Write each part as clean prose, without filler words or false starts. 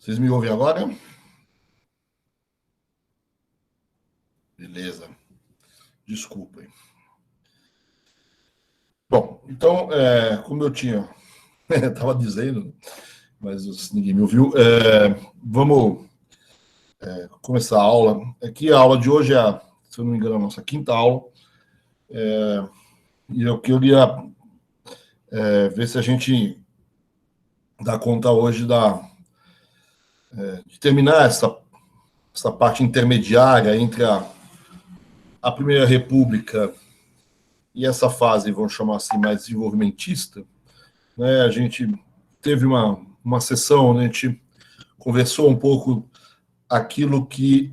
Vocês me ouvem agora? Beleza. Desculpem. Bom, então, como eu tinha estava dizendo, mas ninguém me ouviu, vamos começar a aula. Aqui a aula de hoje é, se eu não me engano, a nossa quinta aula. E eu queria ver se a gente dá conta hoje de terminar essa parte intermediária entre a Primeira República e essa fase, vamos chamar assim, mais desenvolvimentista. Né? A gente teve uma sessão onde a gente conversou um pouco aquilo que...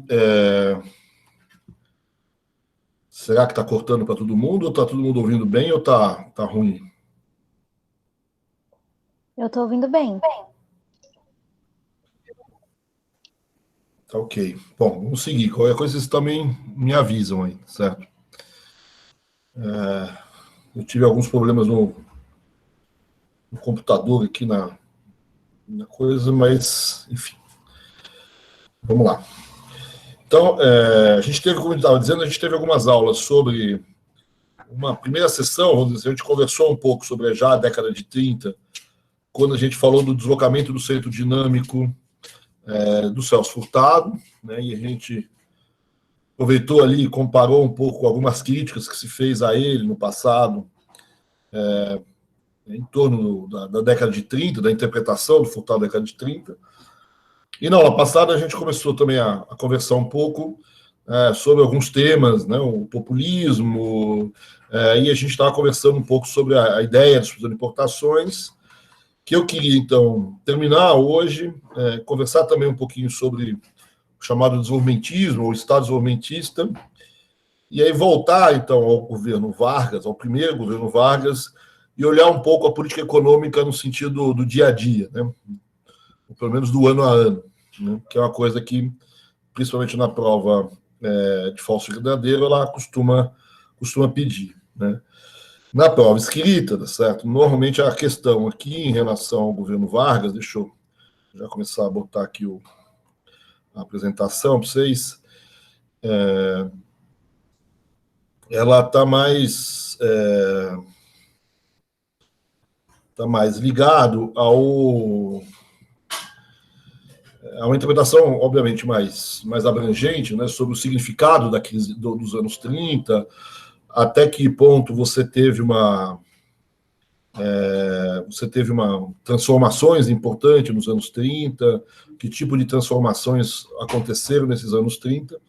Será que está cortando para todo mundo? Ou está todo mundo ouvindo bem ou tá ruim? Eu estou ouvindo bem. Tá ok. Bom, vamos seguir. Qualquer coisa vocês também me avisam aí, certo? Eu tive alguns problemas no computador aqui na coisa, mas, enfim. Vamos lá. Então, a gente teve, como eu estava dizendo, a gente teve algumas aulas sobre uma primeira sessão, vamos dizer, a gente conversou um pouco sobre já a década de 30, quando a gente falou do deslocamento do centro dinâmico do Celso Furtado, né, e a gente aproveitou ali e comparou um pouco com algumas críticas que se fez a ele no passado, em torno da década de 30, da interpretação do Furtado da década de 30. E na aula passada a gente começou também a conversar um pouco sobre alguns temas, né, o populismo, e a gente estava conversando um pouco sobre a ideia das importações, que eu queria, então, terminar hoje, conversar também um pouquinho sobre o chamado desenvolvimentismo, ou Estado desenvolvimentista, e aí voltar, então, ao governo Vargas, ao primeiro governo Vargas, e olhar um pouco a política econômica no sentido do dia a dia, né? Ou pelo menos do ano a ano, né? Que é uma coisa que, principalmente na prova de falso e verdadeiro, ela costuma pedir, né? Na prova escrita, tá certo? Normalmente a questão aqui em relação ao governo Vargas, deixa eu já começar a botar aqui a apresentação para vocês, ela está mais ligado a uma interpretação, obviamente, mais abrangente, né, sobre o significado da crise dos anos 30, até que ponto você teve uma transformações importantes nos anos 30, que tipo de transformações aconteceram nesses anos 30,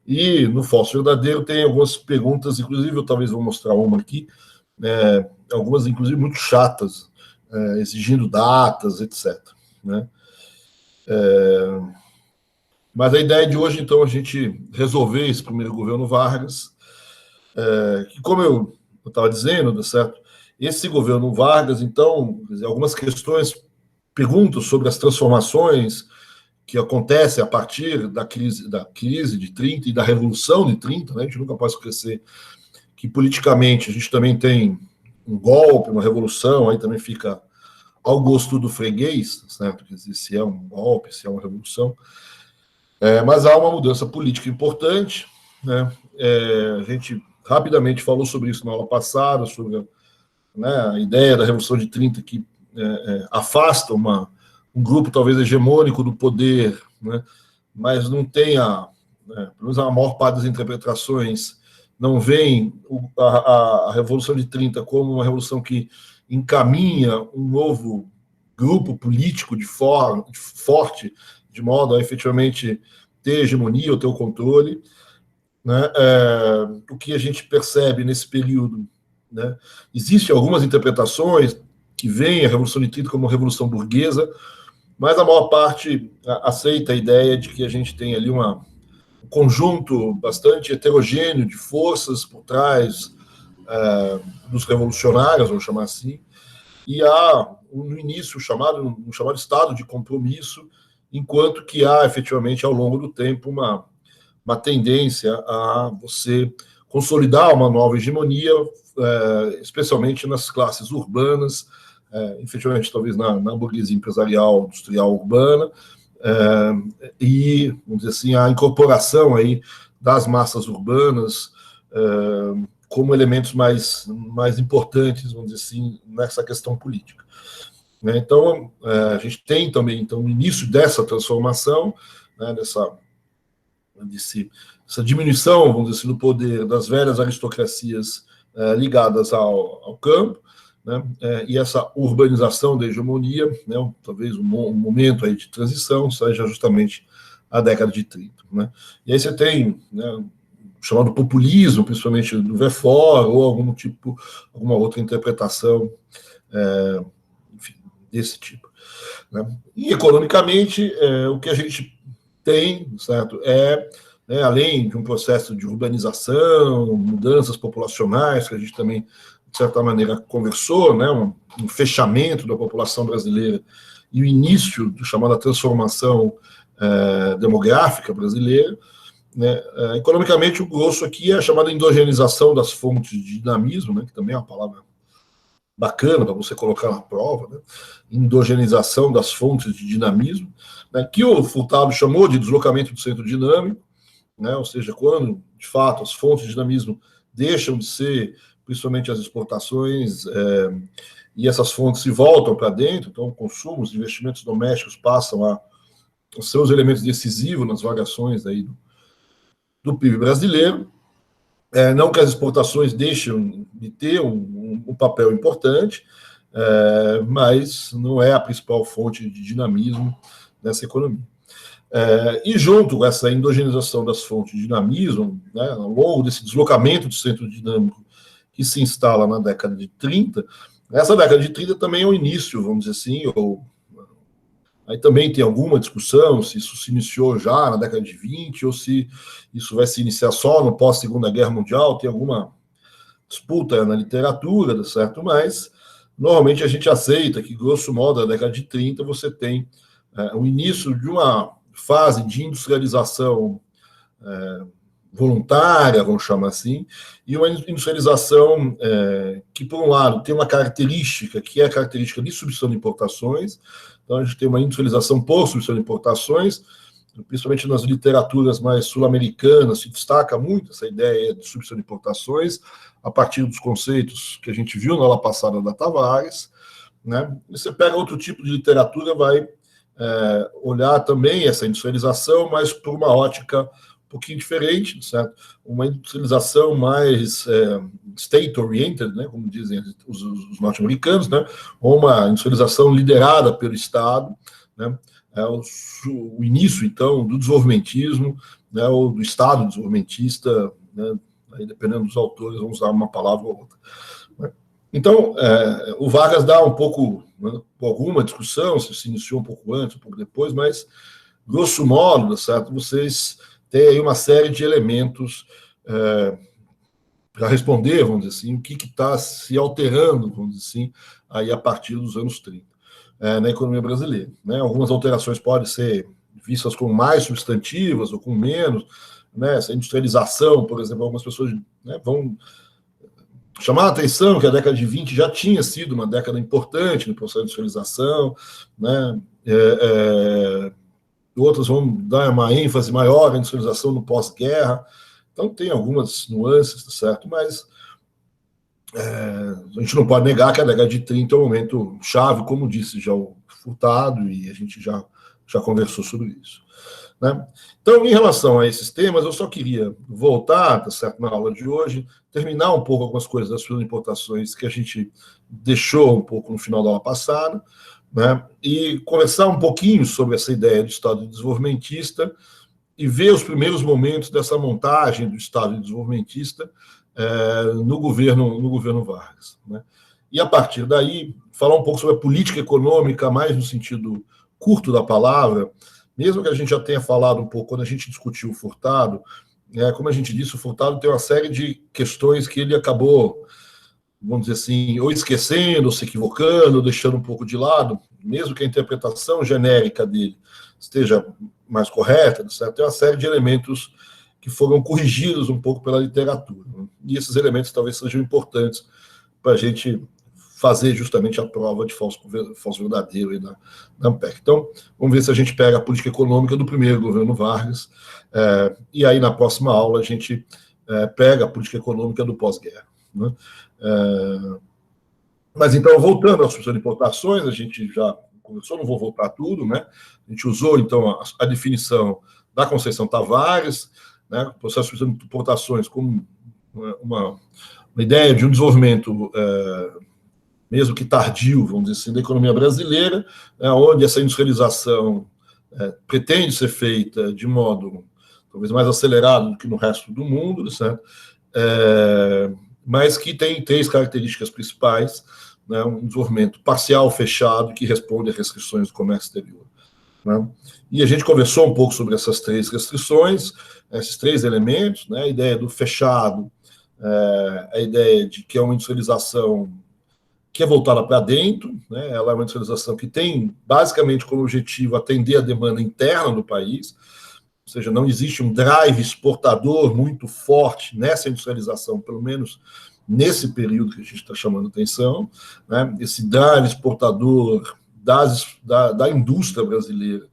e no falso verdadeiro tem algumas perguntas, inclusive eu talvez vou mostrar uma aqui, algumas inclusive muito chatas, exigindo datas, etc. Né? Mas a ideia de hoje, então, é a gente resolver esse primeiro governo Vargas, que, como eu estava dizendo, certo? Esse governo Vargas, então, algumas questões, perguntas sobre as transformações que acontecem a partir da crise de 30 e da Revolução de 30, né? A gente nunca pode esquecer que, politicamente, a gente também tem um golpe, uma revolução, aí também fica ao gosto do freguês, certo? Se é um golpe, se é uma revolução. Mas há uma mudança política importante, né? A gente rapidamente falou sobre isso na aula passada, sobre a ideia da Revolução de 30, que afasta um grupo talvez hegemônico do poder, né? Mas não tem pelo menos a maior parte das interpretações não veem a Revolução de 30 como uma revolução que encaminha um novo grupo político forte, de modo a efetivamente ter hegemonia ou ter o controle. Né? O que a gente percebe nesse período, né? Existem algumas interpretações que veem a Revolução de 30 como uma revolução burguesa, mas a maior parte aceita a ideia de que a gente tem ali um conjunto bastante heterogêneo de forças por trás dos revolucionários, vamos chamar assim, e há, no início, um chamado estado de compromisso, enquanto que há, efetivamente, ao longo do tempo, uma tendência a você consolidar uma nova hegemonia, especialmente nas classes urbanas, efetivamente, talvez na burguesia empresarial, industrial, urbana, e, vamos dizer assim, a incorporação aí das massas urbanas como elementos mais importantes, vamos dizer assim, nessa questão política. Né? Então, a gente tem também então, o início dessa transformação, né, dessa diminuição, vamos dizer assim, do poder das velhas aristocracias ligadas ao campo, né, e essa urbanização da hegemonia, né, talvez um momento aí de transição, seja justamente a década de 30. Né? E aí você tem, né, o chamado populismo, principalmente do Verfort, ou alguma outra interpretação, enfim, desse tipo. Né? E economicamente, o que a gente tem, certo, além de um processo de urbanização, mudanças populacionais, que a gente também, de certa maneira, conversou, né, um fechamento da população brasileira e o início do chamada transformação demográfica brasileira, né, economicamente, o grosso aqui é a chamada endogenização das fontes de dinamismo, né, que também é uma palavra bacana para você colocar na prova, né, endogenização das fontes de dinamismo, né, que o Furtado chamou de deslocamento do centro dinâmico, né, ou seja, quando, de fato, as fontes de dinamismo deixam de ser, principalmente as exportações, e essas fontes se voltam para dentro, então o consumo, os investimentos domésticos passam a ser os elementos decisivos nas variações aí do PIB brasileiro. Não que as exportações deixem de ter um papel importante, mas não é a principal fonte de dinamismo nessa economia. E junto com essa endogenização das fontes de dinamismo, né, ao longo desse deslocamento do centro dinâmico que se instala na década de 30, essa década de 30 também é o início, vamos dizer assim, aí também tem alguma discussão se isso se iniciou já na década de 20 ou se isso vai se iniciar só no pós-Segunda Guerra Mundial, tem alguma disputa na literatura, certo? Mas normalmente a gente aceita que, grosso modo, na década de 30 você tem o início de uma fase de industrialização voluntária, vamos chamar assim, e uma industrialização que, por um lado, tem uma característica, que é a característica de substituição de importações. Então, a gente tem uma industrialização por substituição de importações, principalmente nas literaturas mais sul-americanas, se destaca muito essa ideia de substituição de importações, a partir dos conceitos que a gente viu na aula passada da Tavares. Né? E você pega outro tipo de literatura, vai olhar também essa industrialização, mas por uma ótica um pouquinho diferente, certo? Uma industrialização mais state-oriented, né, como dizem os norte-americanos, né, ou uma industrialização liderada pelo Estado, né, o início, então, do desenvolvimentismo, né, ou do Estado desenvolvimentista, né, aí, dependendo dos autores, vamos usar uma palavra ou outra. Né. Então, o Vargas dá um pouco, né, alguma discussão, se iniciou um pouco antes, um pouco depois, mas, grosso modo, certo, vocês têm aí uma série de elementos para responder, vamos dizer assim, o que está se alterando, vamos dizer assim, aí a partir dos anos 30, na economia brasileira. Né? Algumas alterações podem ser vistas como mais substantivas ou com menos, né? Essa industrialização, por exemplo, algumas pessoas, né, vão chamar a atenção que a década de 20 já tinha sido uma década importante no processo de industrialização, né? Outras vão dar uma ênfase maior à industrialização no pós-guerra. Então, tem algumas nuances, certo? Mas a gente não pode negar que a década de 30 é um momento chave, como disse já o Furtado, e a gente já conversou sobre isso. Né? Então, em relação a esses temas, eu só queria voltar, tá certo, na aula de hoje, terminar um pouco algumas coisas das suas importações que a gente deixou um pouco no final da aula passada, né? E conversar um pouquinho sobre essa ideia do Estado desenvolvimentista e ver os primeiros momentos dessa montagem do Estado desenvolvimentista no governo Vargas. Né? E, a partir daí, falar um pouco sobre a política econômica, mais no sentido curto da palavra, mesmo que a gente já tenha falado um pouco quando a gente discutiu o Furtado, como a gente disse, o Furtado tem uma série de questões que ele acabou, vamos dizer assim, ou esquecendo, ou se equivocando, ou deixando um pouco de lado, mesmo que a interpretação genérica dele esteja mais correta, certo? Tem uma série de elementos que foram corrigidos um pouco pela literatura. Né? E esses elementos talvez sejam importantes para a gente fazer justamente a prova de falso verdadeiro aí da ANPEC. Então, vamos ver se a gente pega a política econômica do primeiro governo Vargas, e aí na próxima aula a gente pega a política econômica do pós-guerra, né? Mas então, voltando à suspensão de importações, a gente já conversou, não vou voltar tudo, né? A gente usou, então, a definição da Conceição Tavares, né? O processo de suspensão de importações como uma ideia de um desenvolvimento mesmo que tardio, vamos dizer assim, da economia brasileira, onde essa industrialização pretende ser feita de modo talvez mais acelerado do que no resto do mundo, certo? Mas que tem 3 características principais, né? Um desenvolvimento parcial, fechado, que responde a restrições do comércio exterior, né? E a gente conversou um pouco sobre essas 3 restrições, esses 3 elementos, né? A ideia do fechado, a ideia de que é uma industrialização que é voltada para dentro, né? Ela é uma industrialização que tem, basicamente, como objetivo atender a demanda interna do país, ou seja, não existe um drive exportador muito forte nessa industrialização, pelo menos nesse período que a gente está chamando atenção, né? Esse drive exportador da indústria brasileira,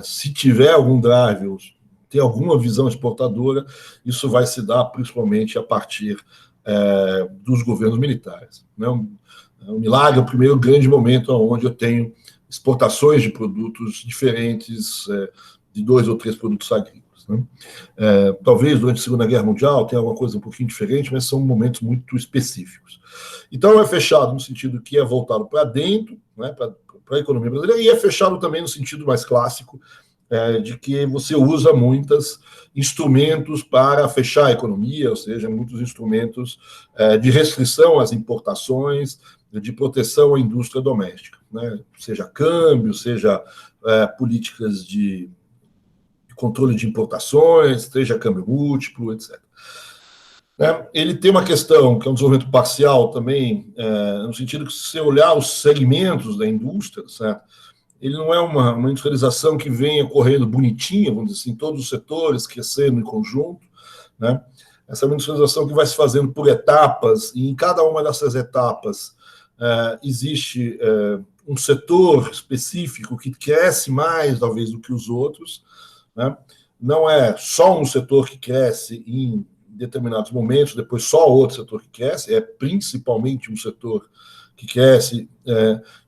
se tiver algum drive, ou ter alguma visão exportadora, isso vai se dar principalmente a partir dos governos militares, né? O milagre é o primeiro grande momento onde eu tenho exportações de produtos diferentes, de 2 ou 3 produtos agrícolas, né? Talvez durante a Segunda Guerra Mundial tenha alguma coisa um pouquinho diferente, mas são momentos muito específicos. Então, é fechado no sentido que é voltado para dentro, né, para a economia brasileira, e é fechado também no sentido mais clássico, de que você usa muitos instrumentos para fechar a economia, ou seja, muitos instrumentos de restrição às importações, de proteção à indústria doméstica, né? Seja câmbio, seja políticas de controle de importações, seja câmbio múltiplo, etc. Ele tem uma questão que é um desenvolvimento parcial também, no sentido que, se você olhar os segmentos da indústria, certo? Ele não é uma industrialização que venha correndo bonitinha, vamos dizer assim, todos os setores crescendo em conjunto, né? Essa é uma industrialização que vai se fazendo por etapas, e em cada uma dessas etapas existe um setor específico que cresce mais, talvez, do que os outros, né? Não é só um setor que cresce em determinados momentos, depois só outro setor que cresce, é principalmente um setor que cresce.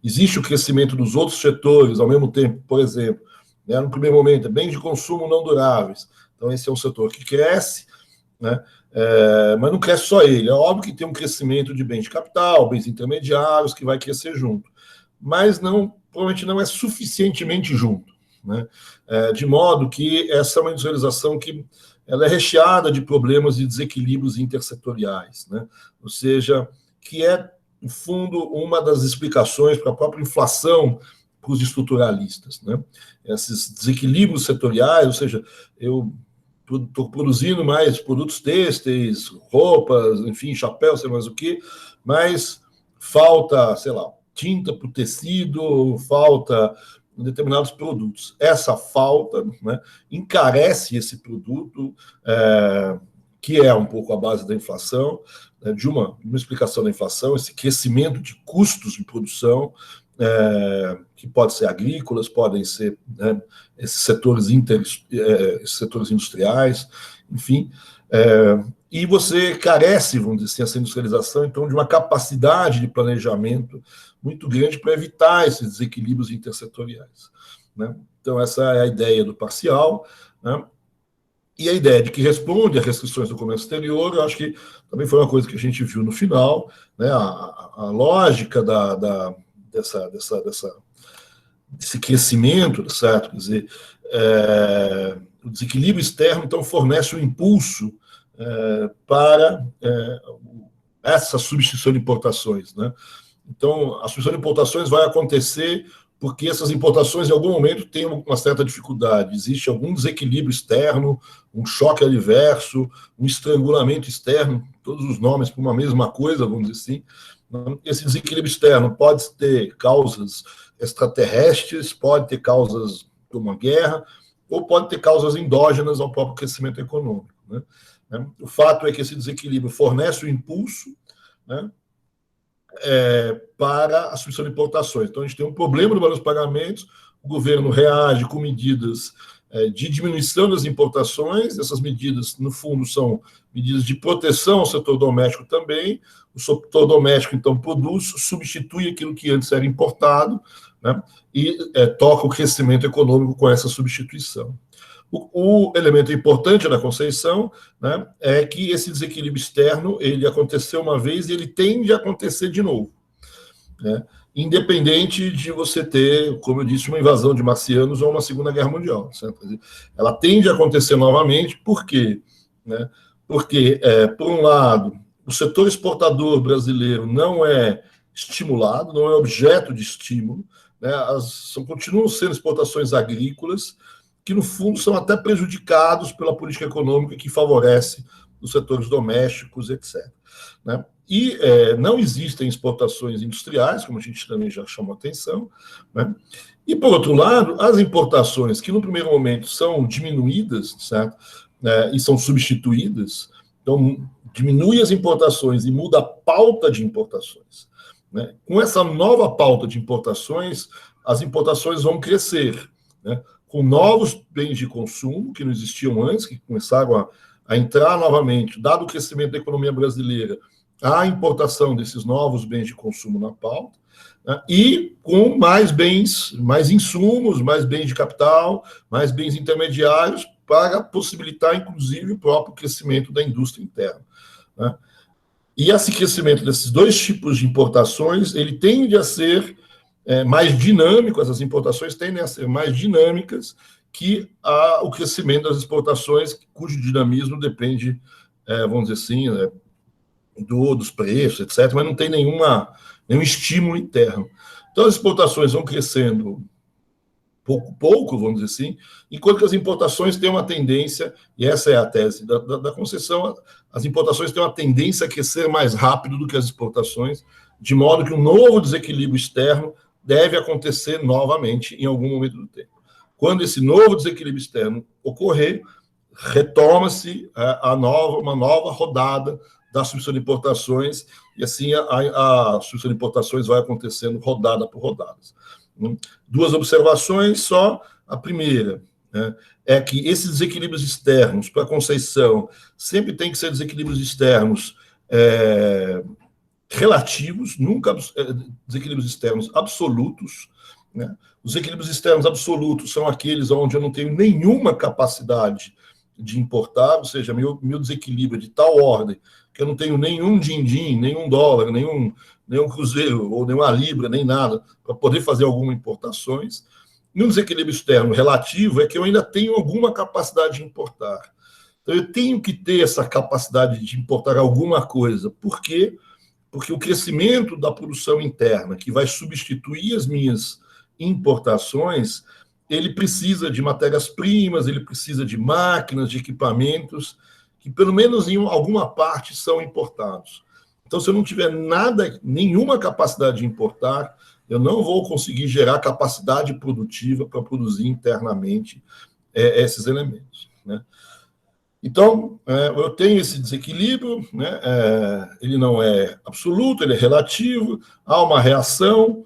Existe o crescimento dos outros setores ao mesmo tempo, por exemplo, né, no primeiro momento, bens de consumo não duráveis. Então, esse é um setor que cresce, né, mas não cresce só ele. É óbvio que tem um crescimento de bens de capital, bens intermediários, que vai crescer junto, mas provavelmente não é suficientemente junto, né, de modo que essa é uma industrialização que ela é recheada de problemas e desequilíbrios intersetoriais, né, ou seja, que é, no fundo, uma das explicações para a própria inflação para os estruturalistas, né? Esses desequilíbrios setoriais, ou seja, eu estou produzindo mais produtos têxteis, roupas, enfim, chapéu, sei mais o que, mas falta, sei lá, tinta para o tecido, falta determinados produtos. Essa falta, né, encarece esse produto, que é um pouco a base da inflação, de uma explicação da inflação, esse crescimento de custos de produção, que pode ser agrícolas, podem ser, né, esses setores industriais, enfim, e você carece, vamos dizer assim, essa industrialização, então, de uma capacidade de planejamento muito grande para evitar esses desequilíbrios intersetoriais, né? Então, essa é a ideia do parcial, né? E a ideia de que responde a restrições do comércio exterior, eu acho que também foi uma coisa que a gente viu no final, né? A lógica desse crescimento, certo? Quer dizer, o desequilíbrio externo, então, fornece um impulso para essa substituição de importações, né? Então, a substituição de importações vai acontecer porque essas importações, em algum momento, têm uma certa dificuldade. Existe algum desequilíbrio externo, um choque adverso, um estrangulamento externo, todos os nomes para uma mesma coisa, vamos dizer assim. Esse desequilíbrio externo pode ter causas extraterrestres, pode ter causas de uma guerra, ou pode ter causas endógenas ao próprio crescimento econômico, né? O fato é que esse desequilíbrio fornece o impulso, né, para a substituição de importações. Então, a gente tem um problema no balanço de pagamentos, o governo reage com medidas de diminuição das importações, essas medidas, no fundo, são medidas de proteção ao setor doméstico também. O setor doméstico, então, produz, substitui aquilo que antes era importado, né, e toca o crescimento econômico com essa substituição. O elemento importante da Conceição, né, é que esse desequilíbrio externo ele aconteceu uma vez e ele tende a acontecer de novo, né, independente de você ter, como eu disse, uma invasão de marcianos ou uma Segunda Guerra Mundial. Certo? Ela tende a acontecer novamente, por quê? Né? Porque, por um lado, o setor exportador brasileiro não é estimulado, não é objeto de estímulo, né? Continuam sendo exportações agrícolas, que, no fundo, são até prejudicados pela política econômica que favorece os setores domésticos, etc. Né? E não existem exportações industriais, como a gente também já chamou atenção, né? E, por outro lado, as importações, que no primeiro momento são diminuídas, certo? E são substituídas, então diminui as importações e muda a pauta de importações, né? Com essa nova pauta de importações, as importações vão crescer, né? Com novos bens de consumo, que não existiam antes, que começaram a entrar novamente, dado o crescimento da economia brasileira, a importação desses novos bens de consumo na pauta, né, e com mais bens, mais insumos, mais bens de capital, mais bens intermediários, para possibilitar, inclusive, o próprio crescimento da indústria interna. Né. E esse crescimento desses dois tipos de importações, ele tende a ser mais dinâmico, essas importações tendem a ser mais dinâmicas que o crescimento das exportações, cujo dinamismo depende, vamos dizer assim, dos preços, etc., mas não tem nenhum estímulo interno. Então, as exportações vão crescendo pouco, vamos dizer assim, enquanto que as importações têm uma tendência, e essa é a tese da Conceição, as importações têm uma tendência a crescer mais rápido do que as exportações, de modo que um novo desequilíbrio externo deve acontecer novamente em algum momento do tempo. Quando esse novo desequilíbrio externo ocorrer, retoma-se uma nova rodada da substituição de importações, e assim a substituição de importações vai acontecendo rodada por rodada. Duas observações só. A primeira, né, é que esses desequilíbrios externos, para a Conceição, sempre tem que ser desequilíbrios externos relativos, nunca desequilíbrios externos absolutos. Né? Os equilíbrios externos absolutos são aqueles onde eu não tenho nenhuma capacidade de importar, ou seja, meu desequilíbrio é de tal ordem que eu não tenho nenhum din-din, nenhum dólar, nenhum cruzeiro, ou nenhuma libra, nem nada, para poder fazer algumas importações. E um desequilíbrio externo relativo é que eu ainda tenho alguma capacidade de importar. Então, eu tenho que ter essa capacidade de importar alguma coisa. Por quê? Porque o crescimento da produção interna, que vai substituir as minhas importações, ele precisa de matérias-primas, ele precisa de máquinas, de equipamentos, que pelo menos em alguma parte são importados. Então, se eu não tiver nenhuma capacidade de importar, eu não vou conseguir gerar capacidade produtiva para produzir internamente esses elementos. Né? Então, eu tenho esse desequilíbrio, né? Ele não é absoluto, ele é relativo, há uma reação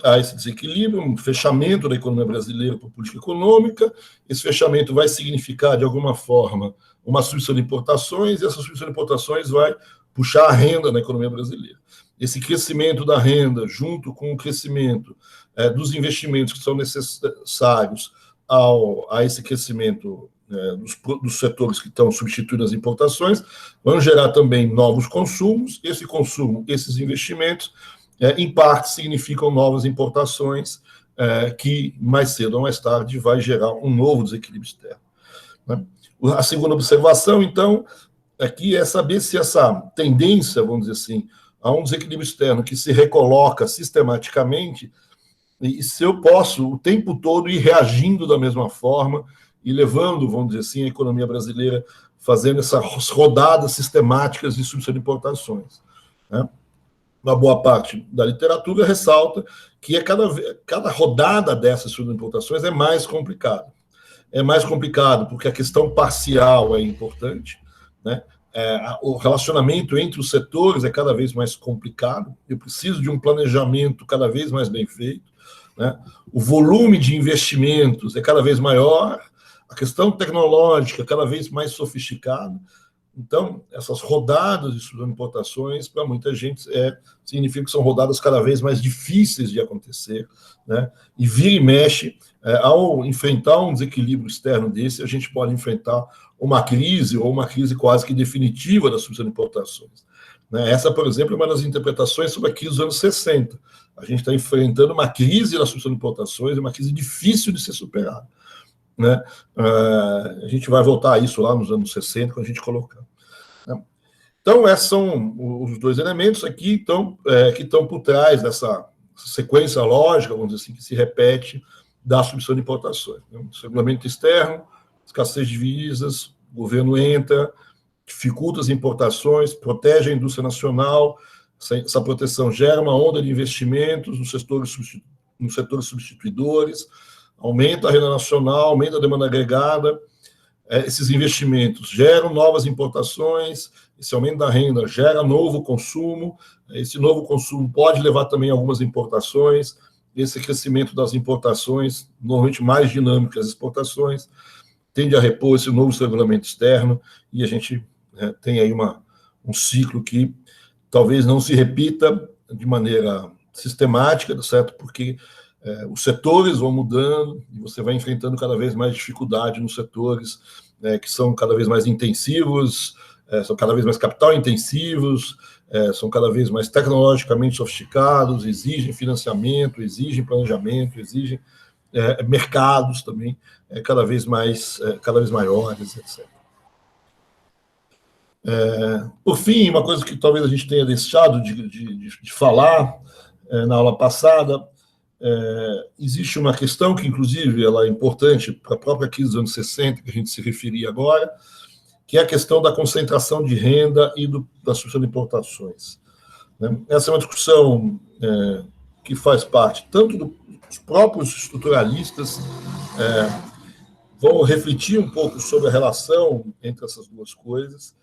a esse desequilíbrio, um fechamento da economia brasileira por política econômica. Esse fechamento vai significar, de alguma forma, uma substituição de importações, e essa substituição de importações vai puxar a renda na economia brasileira. Esse crescimento da renda, junto com o crescimento dos investimentos que são necessários a esse crescimento dos setores que estão substituindo as importações, vão gerar também novos consumos. Esse consumo, esses investimentos, em parte significam novas importações, que mais cedo ou mais tarde vai gerar um novo desequilíbrio externo. Né? A segunda observação, então, aqui é saber se essa tendência, vamos dizer assim, a um desequilíbrio externo que se recoloca sistematicamente, e se eu posso o tempo todo ir reagindo da mesma forma e levando, vamos dizer assim, a economia brasileira fazendo essas rodadas sistemáticas de substituição de importações. Né? Uma boa parte da literatura ressalta que cada rodada dessas substituição de importações é mais complicada. É mais complicado porque a questão parcial é importante, né? o relacionamento entre os setores é cada vez mais complicado, eu preciso de um planejamento cada vez mais bem feito, né? O volume de investimentos é cada vez maior, a questão tecnológica é cada vez mais sofisticada. Então, essas rodadas de importações, para muita gente, significa que são rodadas cada vez mais difíceis de acontecer, né? E vira e mexe, ao enfrentar um desequilíbrio externo desse, a gente pode enfrentar uma crise, ou uma crise quase que definitiva das importações. Né? Essa, por exemplo, é uma das interpretações sobre a crise dos anos 60. A gente está enfrentando uma crise das importações, uma crise difícil de ser superada. Né? A gente vai voltar a isso lá nos anos 60, quando a gente colocar. Né? Então, esses são os dois elementos aqui que estão por trás dessa sequência lógica, vamos dizer assim, que se repete da substituição de importações. Né? Regulamento externo, escassez de divisas, o governo entra, dificulta as importações, protege a indústria nacional, essa proteção gera uma onda de investimentos nos setores substituidores, aumenta a renda nacional, aumenta a demanda agregada, esses investimentos geram novas importações, esse aumento da renda gera novo consumo, esse novo consumo pode levar também a algumas importações, esse crescimento das importações, normalmente mais dinâmico que as exportações, tende a repor esse novo regulamento externo, e a gente tem aí um ciclo que talvez não se repita de maneira sistemática, certo? Porque os setores vão mudando e você vai enfrentando cada vez mais dificuldade nos setores que são cada vez mais intensivos, são cada vez mais capital intensivos, são cada vez mais tecnologicamente sofisticados, exigem financiamento, exigem planejamento, exigem mercados também cada vez maiores, etc. Por fim, uma coisa que talvez a gente tenha deixado de falar na aula passada, existe uma questão que, inclusive, ela é importante para a própria crise dos anos 60, que a gente se referia agora, que é a questão da concentração de renda e da substituição de importações. Né? Essa é uma discussão que faz parte tanto dos próprios estruturalistas, vão refletir um pouco sobre a relação entre essas duas coisas.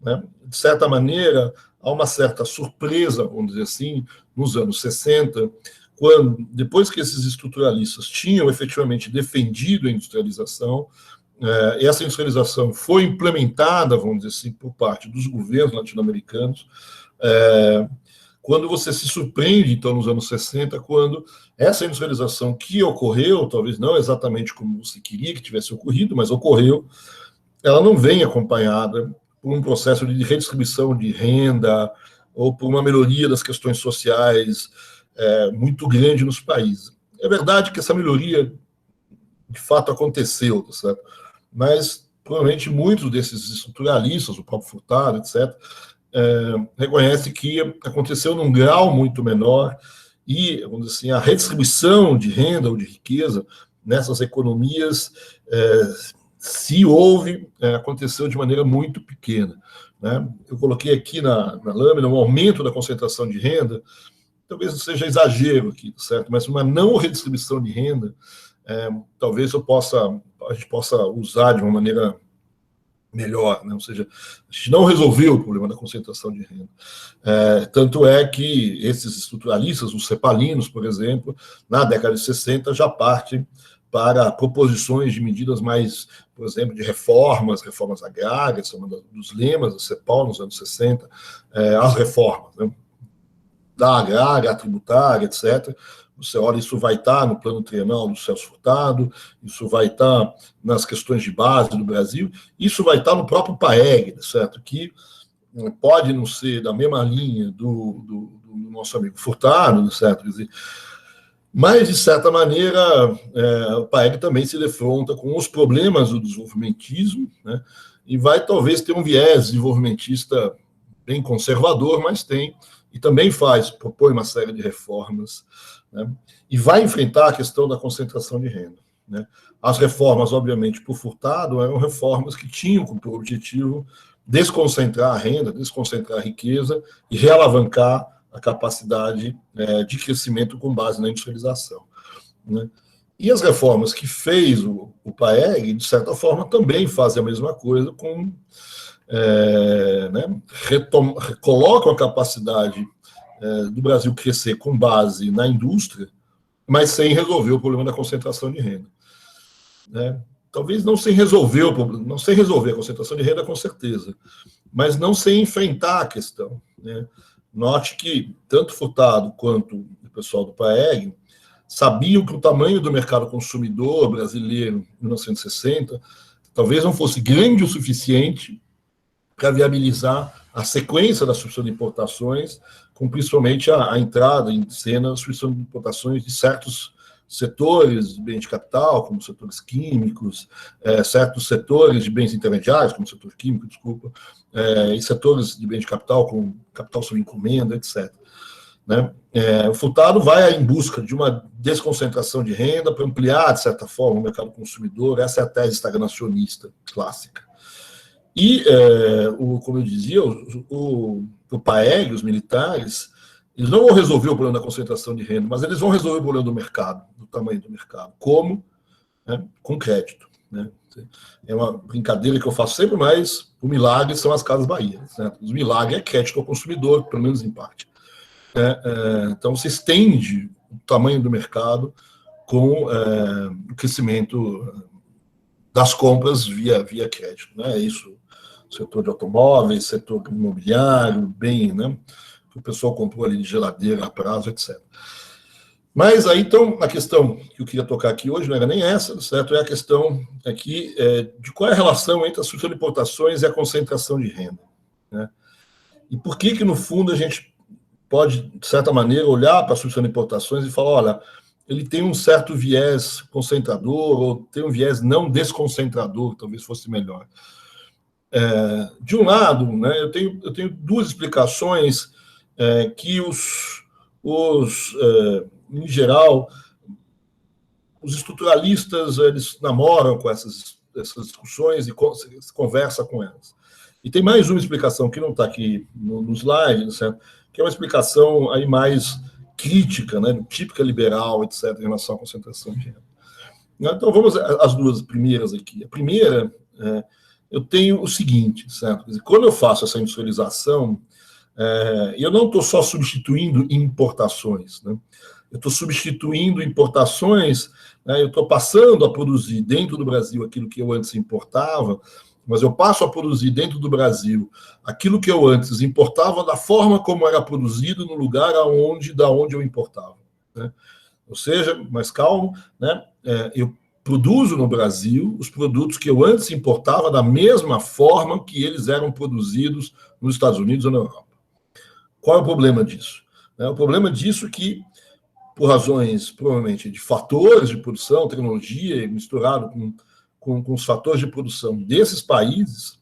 Né? De certa maneira, há uma certa surpresa, vamos dizer assim, nos anos 60, quando, depois que esses estruturalistas tinham efetivamente defendido a industrialização, essa industrialização foi implementada, vamos dizer assim, por parte dos governos latino-americanos, quando você se surpreende, então, nos anos 60, quando essa industrialização que ocorreu, talvez não exatamente como você queria que tivesse ocorrido, mas ocorreu, ela não vem acompanhada por um processo de redistribuição de renda ou por uma melhoria das questões sociais muito grande nos países. É verdade que essa melhoria, de fato, aconteceu, tá certo? Mas, provavelmente, muitos desses estruturalistas, o próprio Furtado, etc., reconhece que aconteceu num grau muito menor e, vamos dizer assim, a redistribuição de renda ou de riqueza nessas economias, se houve, aconteceu de maneira muito pequena. Né? Eu coloquei aqui na lâmina um aumento da concentração de renda, talvez não seja exagero aqui, certo? Mas uma não redistribuição de renda, talvez a gente possa usar de uma maneira melhor, né? Ou seja, a gente não resolveu o problema da concentração de renda. Tanto é que esses estruturalistas, os cepalinos, por exemplo, na década de 60 já partem para proposições de medidas mais, por exemplo, de reformas agrárias, são um dos lemas da CEPAL nos anos 60, as reformas, né? Da agrária, a tributária, etc. Você olha, isso vai estar no plano trienal do Celso Furtado, isso vai estar nas questões de base do Brasil, isso vai estar no próprio PAEG, certo? Que pode não ser da mesma linha do nosso amigo Furtado, certo? Quer dizer, mas, de certa maneira, o PAEG também se defronta com os problemas do desenvolvimentismo, né? E vai talvez ter um viés desenvolvimentista bem conservador, mas tem, e também propõe uma série de reformas, né? E vai enfrentar a questão da concentração de renda. Né? As reformas, obviamente, por Furtado, eram reformas que tinham como objetivo desconcentrar a renda, desconcentrar a riqueza e realavancar a capacidade de crescimento com base na industrialização. Né? E as reformas que fez o PAEG, de certa forma, também fazem a mesma coisa com né, colocam a capacidade do Brasil crescer com base na indústria, mas sem resolver o problema da concentração de renda. Né? Talvez não sem resolver o problema, não sem resolver a concentração de renda, com certeza, mas não sem enfrentar a questão. Né? Note que tanto Furtado quanto o pessoal do PAEG sabiam que o tamanho do mercado consumidor brasileiro em 1960 talvez não fosse grande o suficiente para viabilizar a sequência da substituição de importações, com principalmente a entrada em cena da substituição de importações de certos setores de bens de capital, como setores químicos, certos setores de bens intermediários, como o setor químico, desculpa, e setores de bens de capital, como capital sob encomenda, etc. Né? O Furtado vai em busca de uma desconcentração de renda para ampliar, de certa forma, o mercado consumidor. Essa é a tese estagnacionista clássica. E, como eu dizia, o PAEG, os militares, eles não vão resolver o problema da concentração de renda, mas eles vão resolver o problema do mercado, do tamanho do mercado. Como? Né? Com crédito. Né? É uma brincadeira que eu faço sempre, mas o milagre são as Casas Bahia. Né? O milagre é crédito ao consumidor, pelo menos em parte. Então, se estende o tamanho do mercado com o crescimento das compras via crédito. Né? Isso, setor de automóveis, setor imobiliário, bem, né? Que o pessoal comprou ali de geladeira a prazo, etc. Mas aí, então, a questão que eu queria tocar aqui hoje não era nem essa, certo? É a questão aqui de qual é a relação entre a substituição de importações e a concentração de renda. Né? E por que, no fundo, a gente pode, de certa maneira, olhar para a substituição de importações e falar, olha, ele tem um certo viés concentrador ou tem um viés não desconcentrador, talvez fosse melhor. De um lado, né, eu tenho duas explicações que em geral, os estruturalistas eles namoram com essas discussões e se conversa com elas. E tem mais uma explicação que não está aqui no slide, certo? Que é uma explicação aí mais crítica, né, típica liberal, etc., em relação à concentração de renda. Então, vamos às duas primeiras aqui. A primeira, eu tenho o seguinte, certo? Quando eu faço essa industrialização, eu não estou só substituindo importações, né? Eu estou substituindo importações, né? Eu estou passando a produzir dentro do Brasil aquilo que eu antes importava, mas eu passo a produzir dentro do Brasil aquilo que eu antes importava da forma como era produzido no lugar da onde eu importava. Né? Ou seja, mais calmo, né? Eu produzo no Brasil os produtos que eu antes importava da mesma forma que eles eram produzidos nos Estados Unidos ou na Europa. Qual é o problema disso? O problema disso é que, por razões, provavelmente, de fatores de produção, tecnologia, misturado com os fatores de produção desses países,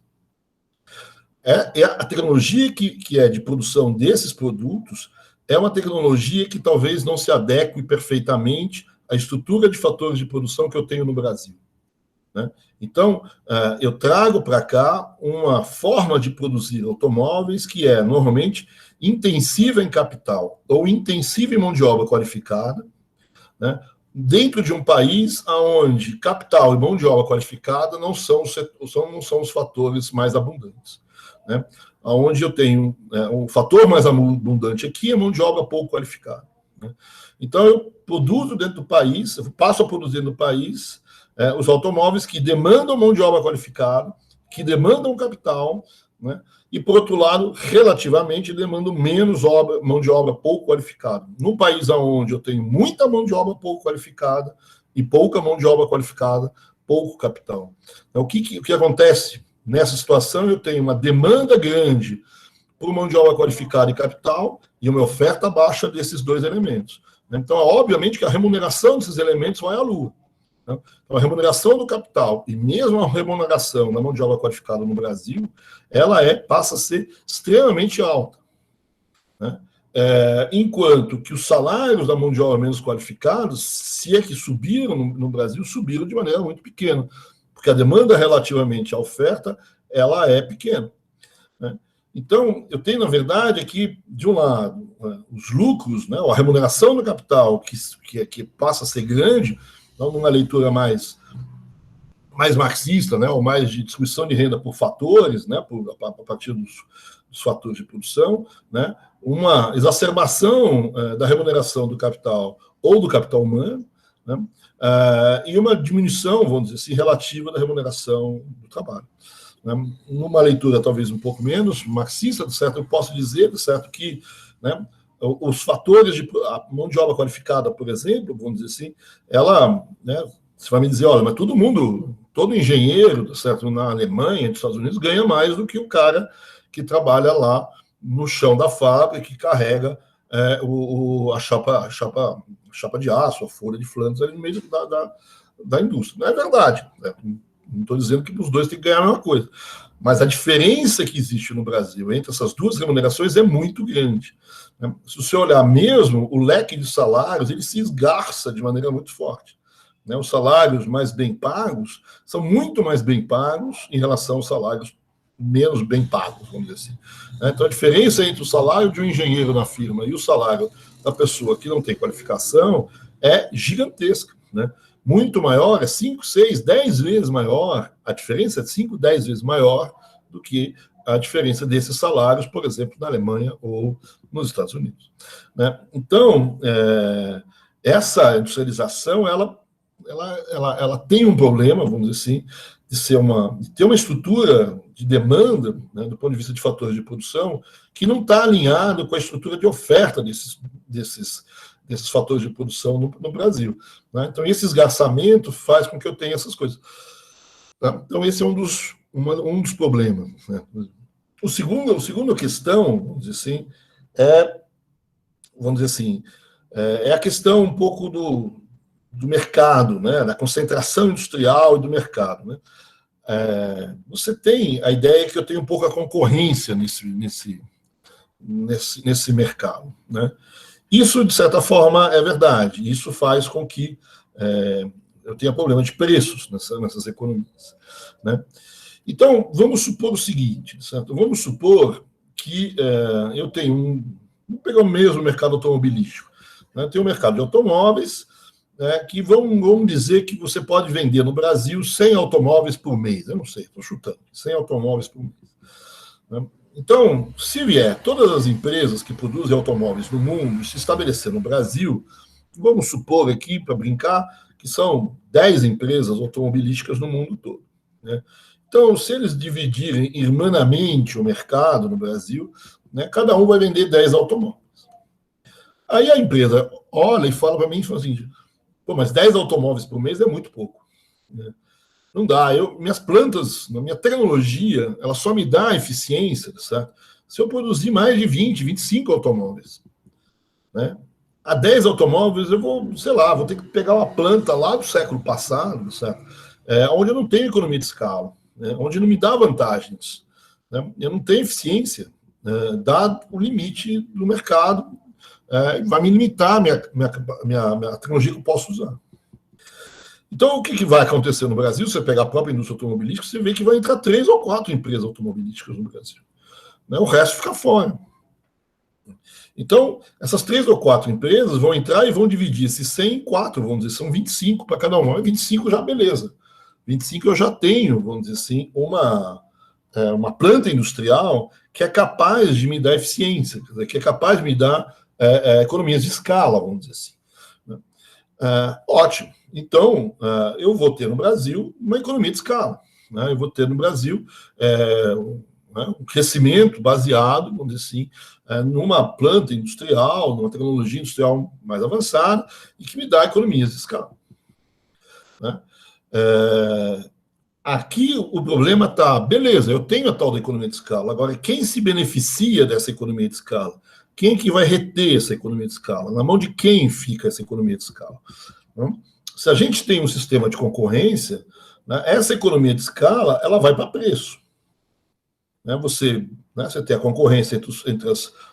a tecnologia que é de produção desses produtos é uma tecnologia que talvez não se adeque perfeitamente à estrutura de fatores de produção que eu tenho no Brasil. Né? Então, eu trago para cá uma forma de produzir automóveis que é, normalmente, intensiva em capital ou intensiva em mão de obra qualificada, né? Dentro de um país onde capital e mão de obra qualificada não são os fatores mais abundantes. Né? Onde eu tenho um fator mais abundante aqui é mão de obra pouco qualificada. Né? Então, eu produzo dentro do país, eu passo a produzir no país os automóveis que demandam mão de obra qualificada, que demandam capital, né? E, por outro lado, relativamente, demandam menos mão de obra pouco qualificada. No país onde eu tenho muita mão de obra pouco qualificada e pouca mão de obra qualificada, pouco capital. Então, o que acontece nessa situação? Eu tenho uma demanda grande por mão de obra qualificada e capital e uma oferta baixa desses dois elementos. Então, obviamente que a remuneração desses elementos vai à lua. Então, a remuneração do capital e mesmo a remuneração da mão de obra qualificada no Brasil, ela passa a ser extremamente alta. Né? Enquanto que os salários da mão de obra menos qualificados, se é que subiram no Brasil, subiram de maneira muito pequena, porque a demanda relativamente à oferta, ela é pequena. Né? Então, eu tenho, na verdade, aqui, de um lado, os lucros, né, a remuneração do capital, que passa a ser grande, então, numa leitura mais mais marxista, né, ou mais de distribuição de renda por fatores, né, a partir dos fatores de produção, né, uma exacerbação da remuneração do capital ou do capital humano, né, e uma diminuição, vamos dizer assim, relativa da remuneração do trabalho. Né. Numa leitura talvez um pouco menos marxista, certo, eu posso dizer, certo, que, né, os fatores de a mão de obra qualificada, por exemplo, vamos dizer assim, ela, né, você vai me dizer, olha, mas todo engenheiro, certo, na Alemanha, nos Estados Unidos, ganha mais do que o cara que trabalha lá no chão da fábrica, que carrega a chapa de aço, a folha de Flandres ali no meio da indústria. Não é verdade. Né? Não estou dizendo que os dois têm que ganhar a mesma coisa. Mas a diferença que existe no Brasil entre essas duas remunerações é muito grande. Né? Se você olhar mesmo, o leque de salários, ele se esgarça de maneira muito forte. Né? Os salários mais bem pagos são muito mais bem pagos em relação aos salários menos bem pagos, vamos dizer assim. Então, a diferença entre o salário de um engenheiro na firma e o salário da pessoa que não tem qualificação é gigantesca, né? Muito maior, é 5, 6, 10 vezes maior, a diferença é 5, 10 vezes maior do que a diferença desses salários, por exemplo, na Alemanha ou nos Estados Unidos. Né? Então, essa industrialização, ela tem um problema, vamos dizer assim, de ter uma estrutura de demanda, né, do ponto de vista de fatores de produção, que não está alinhado com a estrutura de oferta desses fatores de produção no Brasil. Né? Então, esse esgarçamento faz com que eu tenha essas coisas. Tá? Então, esse é um dos problemas. Né? A segunda questão, vamos dizer assim, é a questão um pouco do mercado, né? Da concentração industrial e do mercado. Né? Você tem a ideia que eu tenho um pouco a concorrência nesse mercado. Né? Isso, de certa forma, é verdade. Isso faz com que eu tenha problema de preços nessas economias. Né? Então, vamos supor o seguinte, certo? Vamos supor que eu tenho vamos pegar o mesmo mercado automobilístico. Né? Tem um mercado de automóveis, que vamos dizer que você pode vender no Brasil 100 automóveis por mês. Eu não sei, estou chutando. 100 automóveis por mês. Né? Então, se vier todas as empresas que produzem automóveis no mundo se estabelecer no Brasil, vamos supor aqui, para brincar, que são 10 empresas automobilísticas no mundo todo. Né? Então, se eles dividirem irmanamente o mercado no Brasil, né, cada um vai vender 10 automóveis. Aí a empresa olha e fala para mim e fala assim, pô, mas 10 automóveis por mês é muito pouco. Né? Não dá. Minhas plantas, na minha tecnologia, ela só me dá eficiência, certo? Se eu produzir mais de 20, 25 automóveis. Né? A 10 automóveis, eu vou ter que pegar uma planta lá do século passado, certo? Onde eu não tenho economia de escala, né? Onde não me dá vantagens. Né? Eu não tenho eficiência, dado o limite do mercado, vai me limitar a minha tecnologia que eu posso usar. Então, o que vai acontecer no Brasil? Se você pegar a própria indústria automobilística, você vê que vai entrar 3 ou 4 empresas automobilísticas no Brasil. Né? O resto fica fora. Então, essas 3 ou 4 empresas vão entrar e vão dividir esses 100 em 4, vamos dizer, são 25 para cada uma. 25 já, beleza. 25 eu já tenho, vamos dizer assim, uma planta industrial que é capaz de me dar eficiência, quer dizer, que é capaz de me dar economias de escala, vamos dizer assim. Né? Ótimo. Então, eu vou ter no Brasil uma economia de escala. Né? Eu vou ter no Brasil um crescimento baseado, vamos dizer assim, numa planta industrial, numa tecnologia industrial mais avançada e que me dá economias de escala. Né? Aqui o problema está, beleza, eu tenho a tal da economia de escala, agora quem se beneficia dessa economia de escala? Quem é que vai reter essa economia de escala? Na mão de quem fica essa economia de escala? Né? Se a gente tem um sistema de concorrência, né, essa economia de escala ela vai para preço. Né, você tem a concorrência entre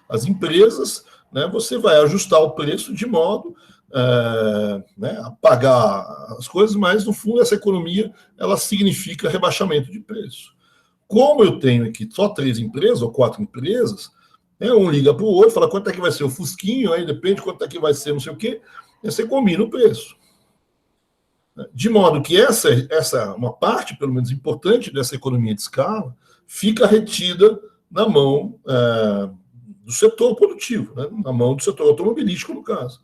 as empresas, né, você vai ajustar o preço de modo a pagar as coisas, mas no fundo essa economia ela significa rebaixamento de preço. Como eu tenho aqui só 3 empresas ou 4 empresas, um liga para o outro, fala quanto é que vai ser o Fusquinho, aí depende quanto é que vai ser não sei o quê, e você combina o preço. De modo que uma parte, pelo menos importante, dessa economia de escala fica retida na mão do setor produtivo, né? Na mão do setor automobilístico, no caso,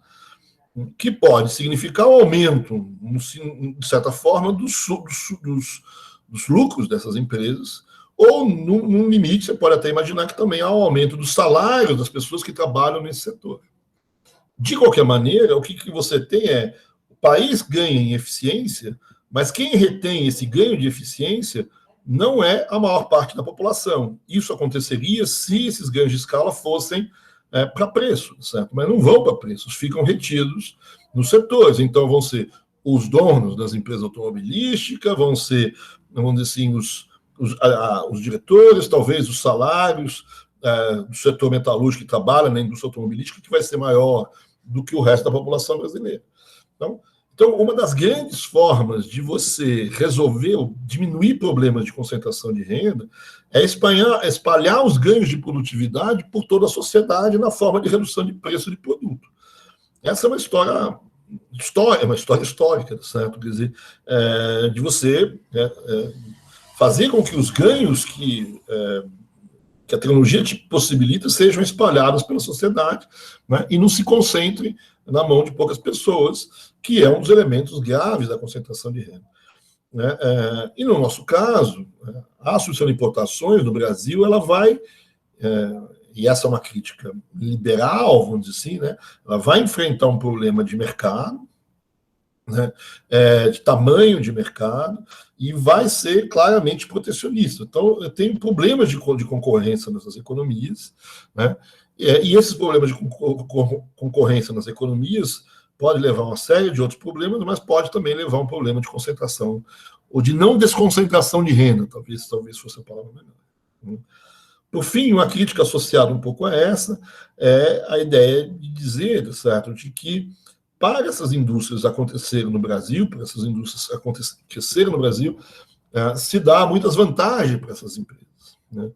que pode significar o aumento, de certa forma, dos lucros dessas empresas, ou, num limite, você pode até imaginar que também há um aumento do salário das pessoas que trabalham nesse setor. De qualquer maneira, o que você tem é o país ganha em eficiência, mas quem retém esse ganho de eficiência não é a maior parte da população. Isso aconteceria se esses ganhos de escala fossem para preço, certo? Mas não vão para preços, ficam retidos nos setores. Então, vão ser os donos das empresas automobilísticas, vão ser, vamos dizer assim, os diretores, talvez os salários do setor metalúrgico que trabalha na indústria automobilística, que vai ser maior do que o resto da população brasileira. Então, uma das grandes formas de você resolver ou diminuir problemas de concentração de renda é espalhar os ganhos de produtividade por toda a sociedade na forma de redução de preço de produto. Essa é uma história histórica, certo? Quer dizer, de você fazer com que os ganhos que a tecnologia te possibilita sejam espalhados pela sociedade, né, e não se concentrem na mão de poucas pessoas, que é um dos elementos graves da concentração de renda. Né? E no nosso caso, a Associação de Importações no Brasil, ela vai, e essa é uma crítica liberal, vamos dizer assim, né, ela vai enfrentar um problema de mercado, né, de tamanho de mercado, e vai ser claramente protecionista. Então, eu tenho problemas de concorrência nessas economias, né, e esses problemas de concorrência nas economias pode levar a uma série de outros problemas, mas pode também levar a um problema de concentração, ou de não desconcentração de renda, talvez fosse a palavra melhor. Por fim, uma crítica associada um pouco a essa é a ideia de dizer, certo, de que para essas indústrias acontecerem no Brasil, se dá muitas vantagens para essas empresas. Né?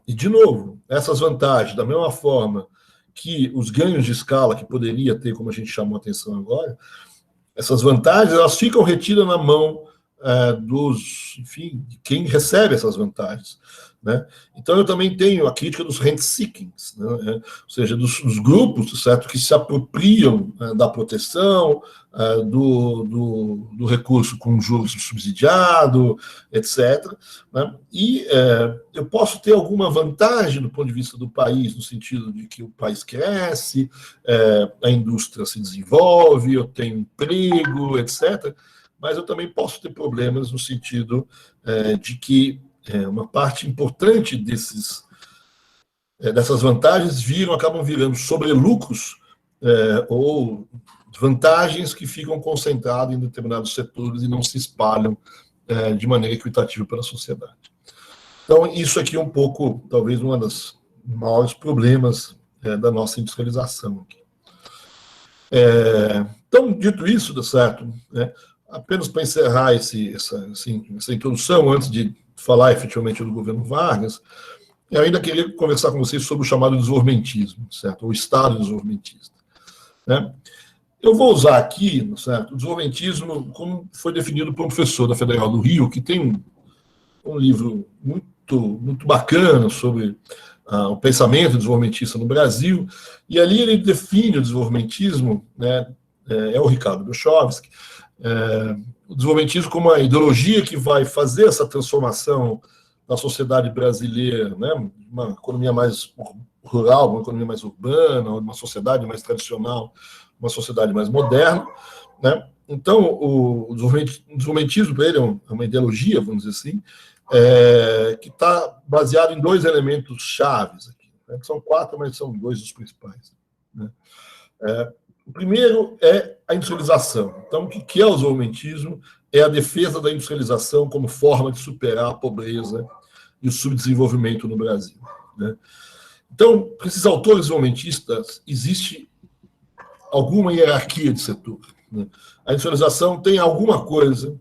E, de novo, essas vantagens, da mesma forma que os ganhos de escala que poderia ter, como a gente chamou a atenção agora, essas vantagens elas ficam retidas na mão de quem recebe essas vantagens. Né? Então, eu também tenho a crítica dos rent-seekings, né? Ou seja, dos grupos, certo, que se apropriam da proteção, do recurso com juros subsidiado, etc. Né? E eu posso ter alguma vantagem do ponto de vista do país, no sentido de que o país cresce, a indústria se desenvolve, eu tenho emprego, etc., mas eu também posso ter problemas no sentido de que uma parte importante dessas vantagens acabam virando sobrelucros ou vantagens que ficam concentradas em determinados setores e não se espalham de maneira equitativa pela sociedade. Então, isso aqui é um pouco, talvez, um dos maiores problemas da nossa industrialização aqui. Então, dito isso, dá certo, né? Apenas para encerrar essa introdução, antes de falar efetivamente do governo Vargas, eu ainda queria conversar com vocês sobre o chamado desenvolvimentismo, certo? O Estado desenvolvimentista. Né? Eu vou usar aqui, certo, o desenvolvimentismo como foi definido por um professor da Federal do Rio, que tem um livro muito bacana sobre o pensamento desenvolvimentista no Brasil, e ali ele define o desenvolvimentismo, né, é o Ricardo Belshovsky, o desenvolvimentismo como uma ideologia que vai fazer essa transformação da sociedade brasileira, né, uma economia mais rural, uma economia mais urbana, uma sociedade mais tradicional, uma sociedade mais moderna. Né? Então, o desenvolvimentismo para ele é uma ideologia, vamos dizer assim, que está baseado em dois elementos chaves aqui, né? São 4, mas são 2 os principais. Né? O primeiro é a industrialização. Então, o que é o desenvolvimentismo? É a defesa da industrialização como forma de superar a pobreza e o subdesenvolvimento no Brasil. Né? Então, para esses autores desenvolvimentistas, existe alguma hierarquia de setor. Né? A industrialização tem alguma coisa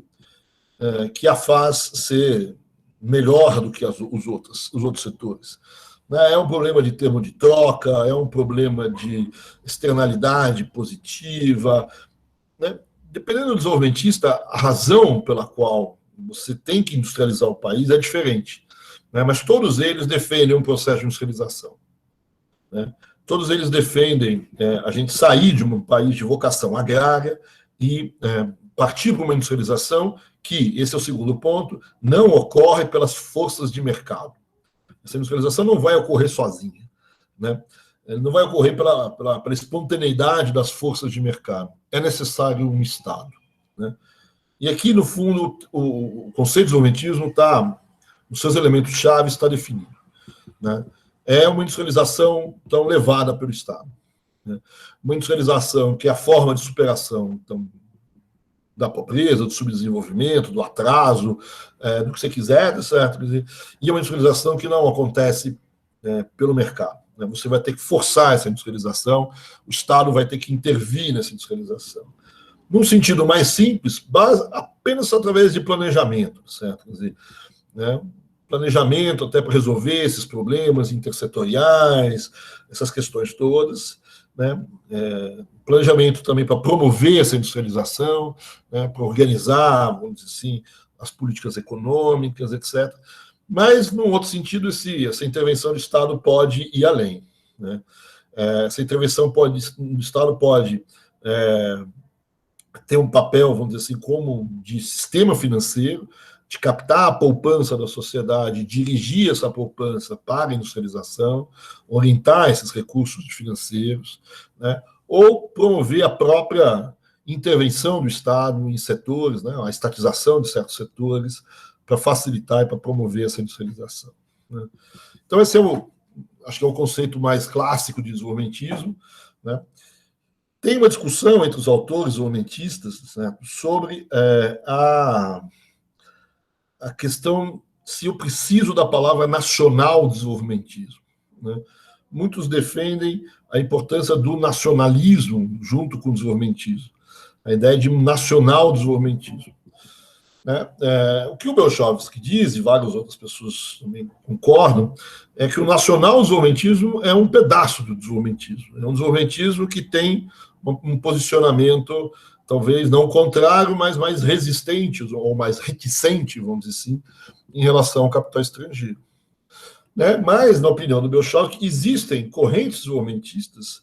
que a faz ser melhor do que os outros setores. É um problema de termo de troca, é um problema de externalidade positiva. Né? dependendo do desenvolvimentista, a razão pela qual você tem que industrializar o país é diferente, né? Mas todos eles defendem um processo de industrialização, né? Todos eles defendem a gente sair de um país de vocação agrária e partir para uma industrialização que, esse é o segundo ponto, não ocorre pelas forças de mercado. Essa industrialização não vai ocorrer sozinha, né? Não vai ocorrer pela espontaneidade das forças de mercado. É necessário um Estado, né? E aqui, no fundo, o conceito de desenvolvimentismo está, nos seus elementos chave, está definido, né? É uma industrialização, então, levada pelo Estado, né? Uma industrialização que é a forma de superação, então, da pobreza, do subdesenvolvimento, do atraso, do que você quiser, certo? E é uma industrialização que não acontece pelo mercado, né? Você vai ter que forçar essa industrialização, o Estado vai ter que intervir nessa industrialização. Num sentido mais simples, apenas através de planejamento, certo? Quer dizer, né? Planejamento até para resolver esses problemas intersetoriais, essas questões todas, né? Planejamento também para promover essa industrialização, né? Para organizar, vamos dizer assim, as políticas econômicas, etc. Mas, num outro sentido, essa intervenção do Estado pode ir além, né? Essa intervenção do Estado pode ter um papel, vamos dizer assim, como de sistema financeiro, de captar a poupança da sociedade, dirigir essa poupança para a industrialização, orientar esses recursos financeiros, né? Ou promover a própria intervenção do Estado em setores, né? A estatização de certos setores, para facilitar e para promover essa industrialização, né? Então, esse acho que é o conceito mais clássico de desenvolvimentismo, né? Tem uma discussão entre os autores desenvolvimentistas, certo? Sobre a questão se eu preciso da palavra nacional desenvolvimentismo, né? Muitos defendem a importância do nacionalismo junto com o desenvolvimentismo, a ideia de um nacional desenvolvimentismo, né? O que o Belchovsky diz, e várias outras pessoas também concordam, é que o nacional desenvolvimentismo é um pedaço do desenvolvimentismo, é um desenvolvimentismo que tem um posicionamento talvez não contrário, mas mais resistente ou mais reticente, vamos dizer assim, em relação ao capital estrangeiro, né? Mas, na opinião do Belchovsky, existem correntes desenvolvimentistas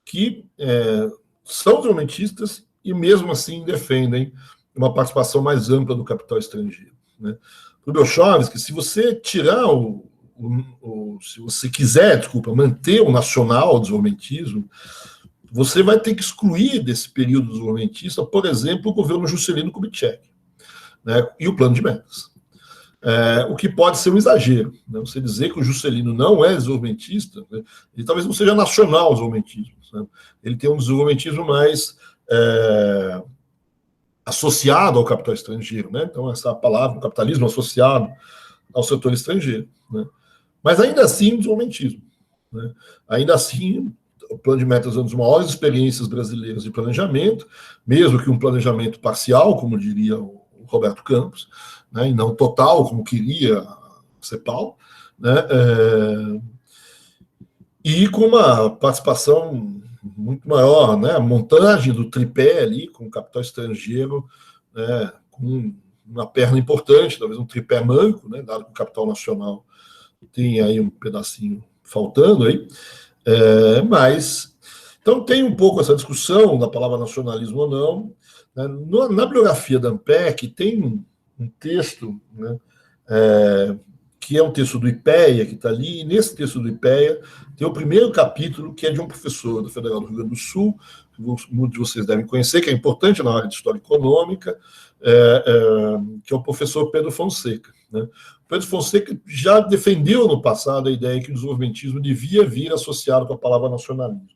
que são desenvolvimentistas e, mesmo assim, defendem uma participação mais ampla do capital estrangeiro, né? Para o Belchovsky, se você tirar se você quiser, manter o nacional desenvolvimentismo, você vai ter que excluir desse período desenvolvimentista, por exemplo, o governo Juscelino Kubitschek, né? E o plano de metas. O que pode ser um exagero, né? Você dizer que o Juscelino não é desenvolvimentista, né? Ele talvez não seja nacional desenvolvimentismo, né? Ele tem um desenvolvimentismo mais associado ao capital estrangeiro, né? Então, essa palavra, o capitalismo associado ao setor estrangeiro, né? Mas ainda assim, desenvolvimentismo, né? Ainda assim, o plano de metas é uma das maiores experiências brasileiras de planejamento, mesmo que um planejamento parcial, como diria o Roberto Campos, né, e não total, como queria a CEPAL, né, e com uma participação muito maior, né, a montagem do tripé ali, com o capital estrangeiro, né, com uma perna importante, talvez um tripé manco, né, dado que o capital nacional tem aí um pedacinho faltando aí. Mas, então tem um pouco essa discussão da palavra nacionalismo ou não, né? Na bibliografia da ANPEC tem um texto, né, que é um texto do IPEA, que está ali, e nesse texto do IPEA tem o primeiro capítulo, que é de um professor da Federal do Rio Grande do Sul, que muitos de vocês devem conhecer, que é importante na área de história econômica, que é o professor Pedro Fonseca, né? Pedro Fonseca já defendeu no passado a ideia que o desenvolvimentismo devia vir associado com a palavra nacionalismo,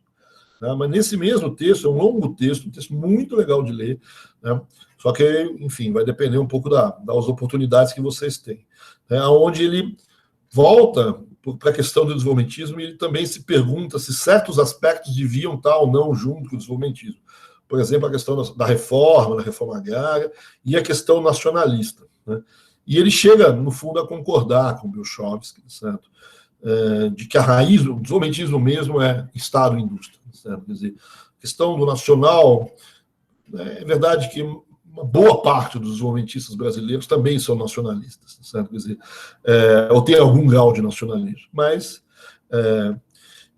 né? Mas nesse mesmo texto, é um longo texto, um texto muito legal de ler, né? Só que, enfim, vai depender um pouco das oportunidades que vocês têm, né? Onde ele volta para a questão do desenvolvimentismo e ele também se pergunta se certos aspectos deviam estar ou não junto com o desenvolvimentismo. Por exemplo, a questão da reforma agrária e a questão nacionalista, né? E ele chega, no fundo, a concordar com o Belchovsky, certo? De que a raiz do desenvolvimentismo mesmo é Estado e indústria, certo? Quer dizer, a questão do nacional É verdade que uma boa parte dos desenvolvimentistas brasileiros também são nacionalistas, certo? Quer dizer, ou tem algum grau de nacionalismo, mas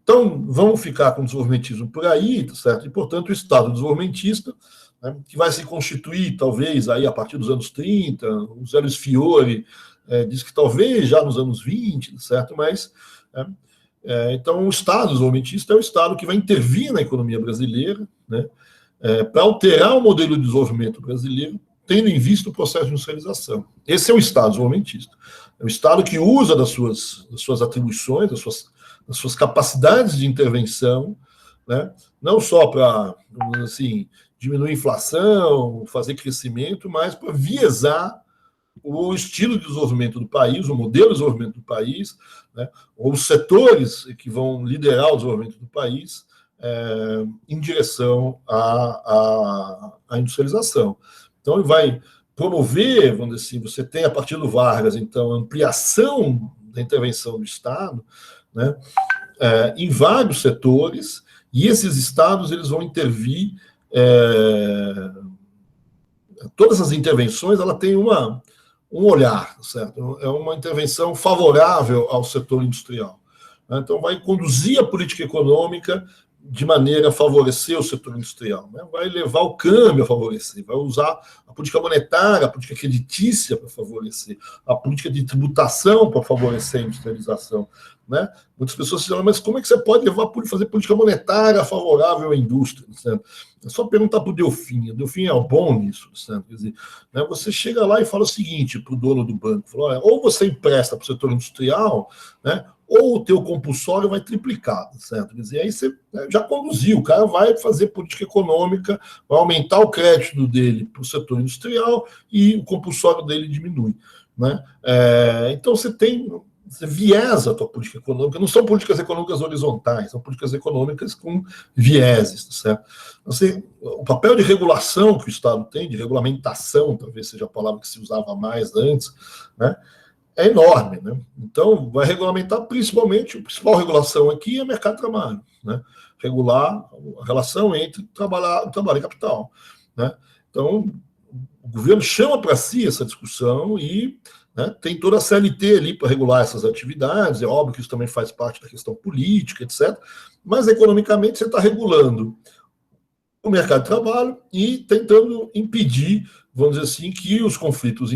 então vamos ficar com o desenvolvimentismo por aí, tá certo? E, portanto, o Estado desenvolvimentista, né, que vai se constituir, talvez, aí a partir dos anos 30, o Zé Luiz Fiore diz que talvez já nos anos 20, tá certo? Mas, então, o Estado desenvolvimentista é o Estado que vai intervir na economia brasileira, né, para alterar o modelo de desenvolvimento brasileiro, tendo em vista o processo de industrialização. Esse é o Estado desenvolvimentista. É o Estado que usa das suas atribuições, das suas capacidades de intervenção, né, não só para, assim, diminuir a inflação, fazer crescimento, mas para viesar o estilo de desenvolvimento do país, o modelo de desenvolvimento do país, né, ou os setores que vão liderar o desenvolvimento do país, em direção à industrialização. Então, ele vai promover, vamos dizer assim, você tem, a partir do Vargas, então, ampliação da intervenção do Estado, né, em vários setores, e esses estados eles vão intervir. Todas as intervenções, ela tem um olhar, certo? É uma intervenção favorável ao setor industrial. Então, vai conduzir a política econômica de maneira a favorecer o setor industrial, né? Vai levar o câmbio a favorecer, vai usar a política monetária, a política creditícia para favorecer, a política de tributação para favorecer a industrialização, né? Muitas pessoas dizem, mas como é que você pode fazer política monetária favorável à indústria? Certo? É só perguntar para o Delfim. O Delfim é bom nisso. Certo? Quer dizer, né, você chega lá e fala o seguinte para o dono do banco, fala, ou você empresta para o setor industrial, né, ou o teu compulsório vai triplicar, certo? Quer dizer, aí você já conduziu, o cara vai fazer política econômica, vai aumentar o crédito dele para o setor industrial e o compulsório dele diminui, né? Então você viesa a tua política econômica, não são políticas econômicas horizontais, são políticas econômicas com vieses, certo? O papel de regulação que o Estado tem, de regulamentação, talvez seja a palavra que se usava mais antes, né? É enorme, né? Então, vai regulamentar principalmente, a principal regulação aqui é o mercado de trabalho, né? Regular a relação entre trabalho e capital, né? Então, o governo chama para si essa discussão e, né, tem toda a CLT ali para regular essas atividades, é óbvio que isso também faz parte da questão política, etc., mas economicamente você está regulando o mercado de trabalho e tentando impedir, vamos dizer assim, que os conflitos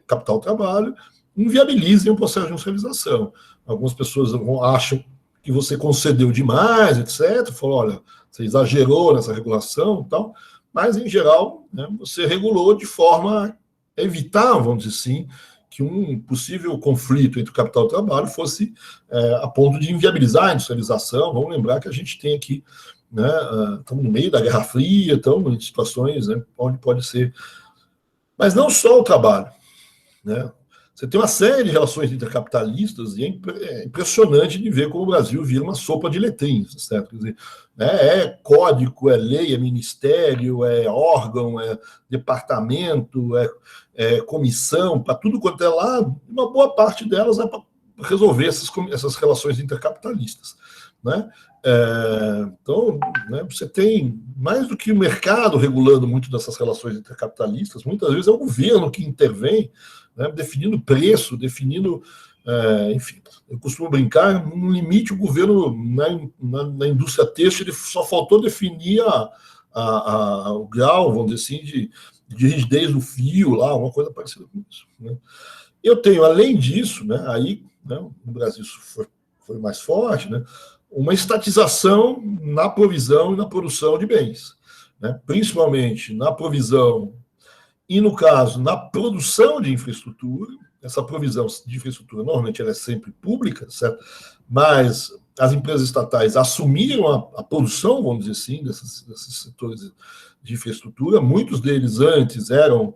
capital-trabalho inviabilizem o processo de industrialização. Algumas pessoas acham que você concedeu demais, etc. Falou, olha, você exagerou nessa regulação e tal, mas, em geral, né, você regulou de forma a evitar, vamos dizer assim, que um possível conflito entre o capital e o trabalho fosse a ponto de inviabilizar a industrialização. Vamos lembrar que a gente tem aqui, né, estamos no meio da Guerra Fria, estamos em situações, né, onde pode ser... Mas não só o trabalho, né? Você tem uma série de relações intercapitalistas e é impressionante de ver como o Brasil vira uma sopa de letrins, certo? Quer dizer, é código, é lei, é ministério, é órgão, é departamento, é comissão, para tudo quanto é lá, uma boa parte delas é para resolver essas relações intercapitalistas, né? Então, né, você tem mais do que o mercado regulando muito dessas relações intercapitalistas, muitas vezes é o governo que intervém, né, definindo preço, definindo, enfim, eu costumo brincar, no limite o governo na indústria têxtil ele só faltou definir o grau, vamos dizer assim, de rigidez do fio lá, uma coisa parecida com isso, né? Eu tenho, além disso, né, aí, né, no Brasil isso foi mais forte, né, uma estatização na provisão e na produção de bens, né? Principalmente na provisão e, no caso, na produção de infraestrutura. Essa provisão de infraestrutura, normalmente, ela é sempre pública, certo? Mas as empresas estatais assumiram a produção, vamos dizer assim, desses setores de infraestrutura. Muitos deles antes eram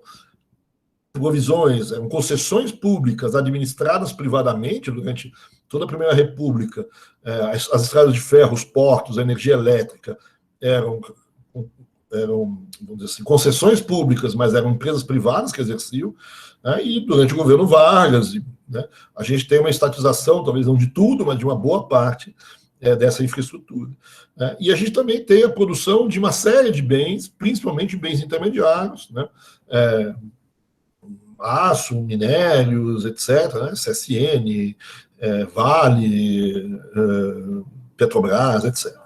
provisões, eram concessões públicas administradas privadamente durante toda a Primeira República. As estradas de ferro, os portos, a energia elétrica eram, vamos dizer assim, concessões públicas, mas eram empresas privadas que exerciam, né? E durante o governo Vargas, né, a gente tem uma estatização, talvez não de tudo, mas de uma boa parte dessa infraestrutura. Né? E a gente também tem a produção de uma série de bens, principalmente bens intermediários, né? Aço, minérios, etc., né? CSN, Vale, Petrobras, etc.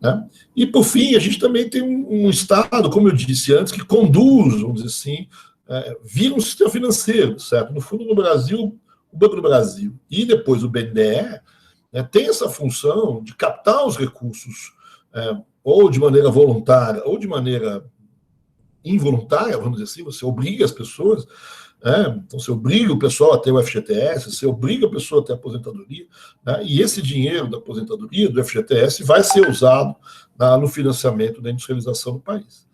Né? E, por fim, a gente também tem um Estado, como eu disse antes, que conduz, vamos dizer assim, vira um sistema financeiro, certo? No fundo, no Brasil, o Banco do Brasil e depois o BNDES, tem essa função de captar os recursos, ou de maneira voluntária, ou de maneira involuntária, vamos dizer assim, você obriga as pessoas, então você obriga o pessoal a ter o FGTS, você obriga a pessoa a ter a aposentadoria, né, e esse dinheiro da aposentadoria, do FGTS, vai ser usado no financiamento da industrialização do país.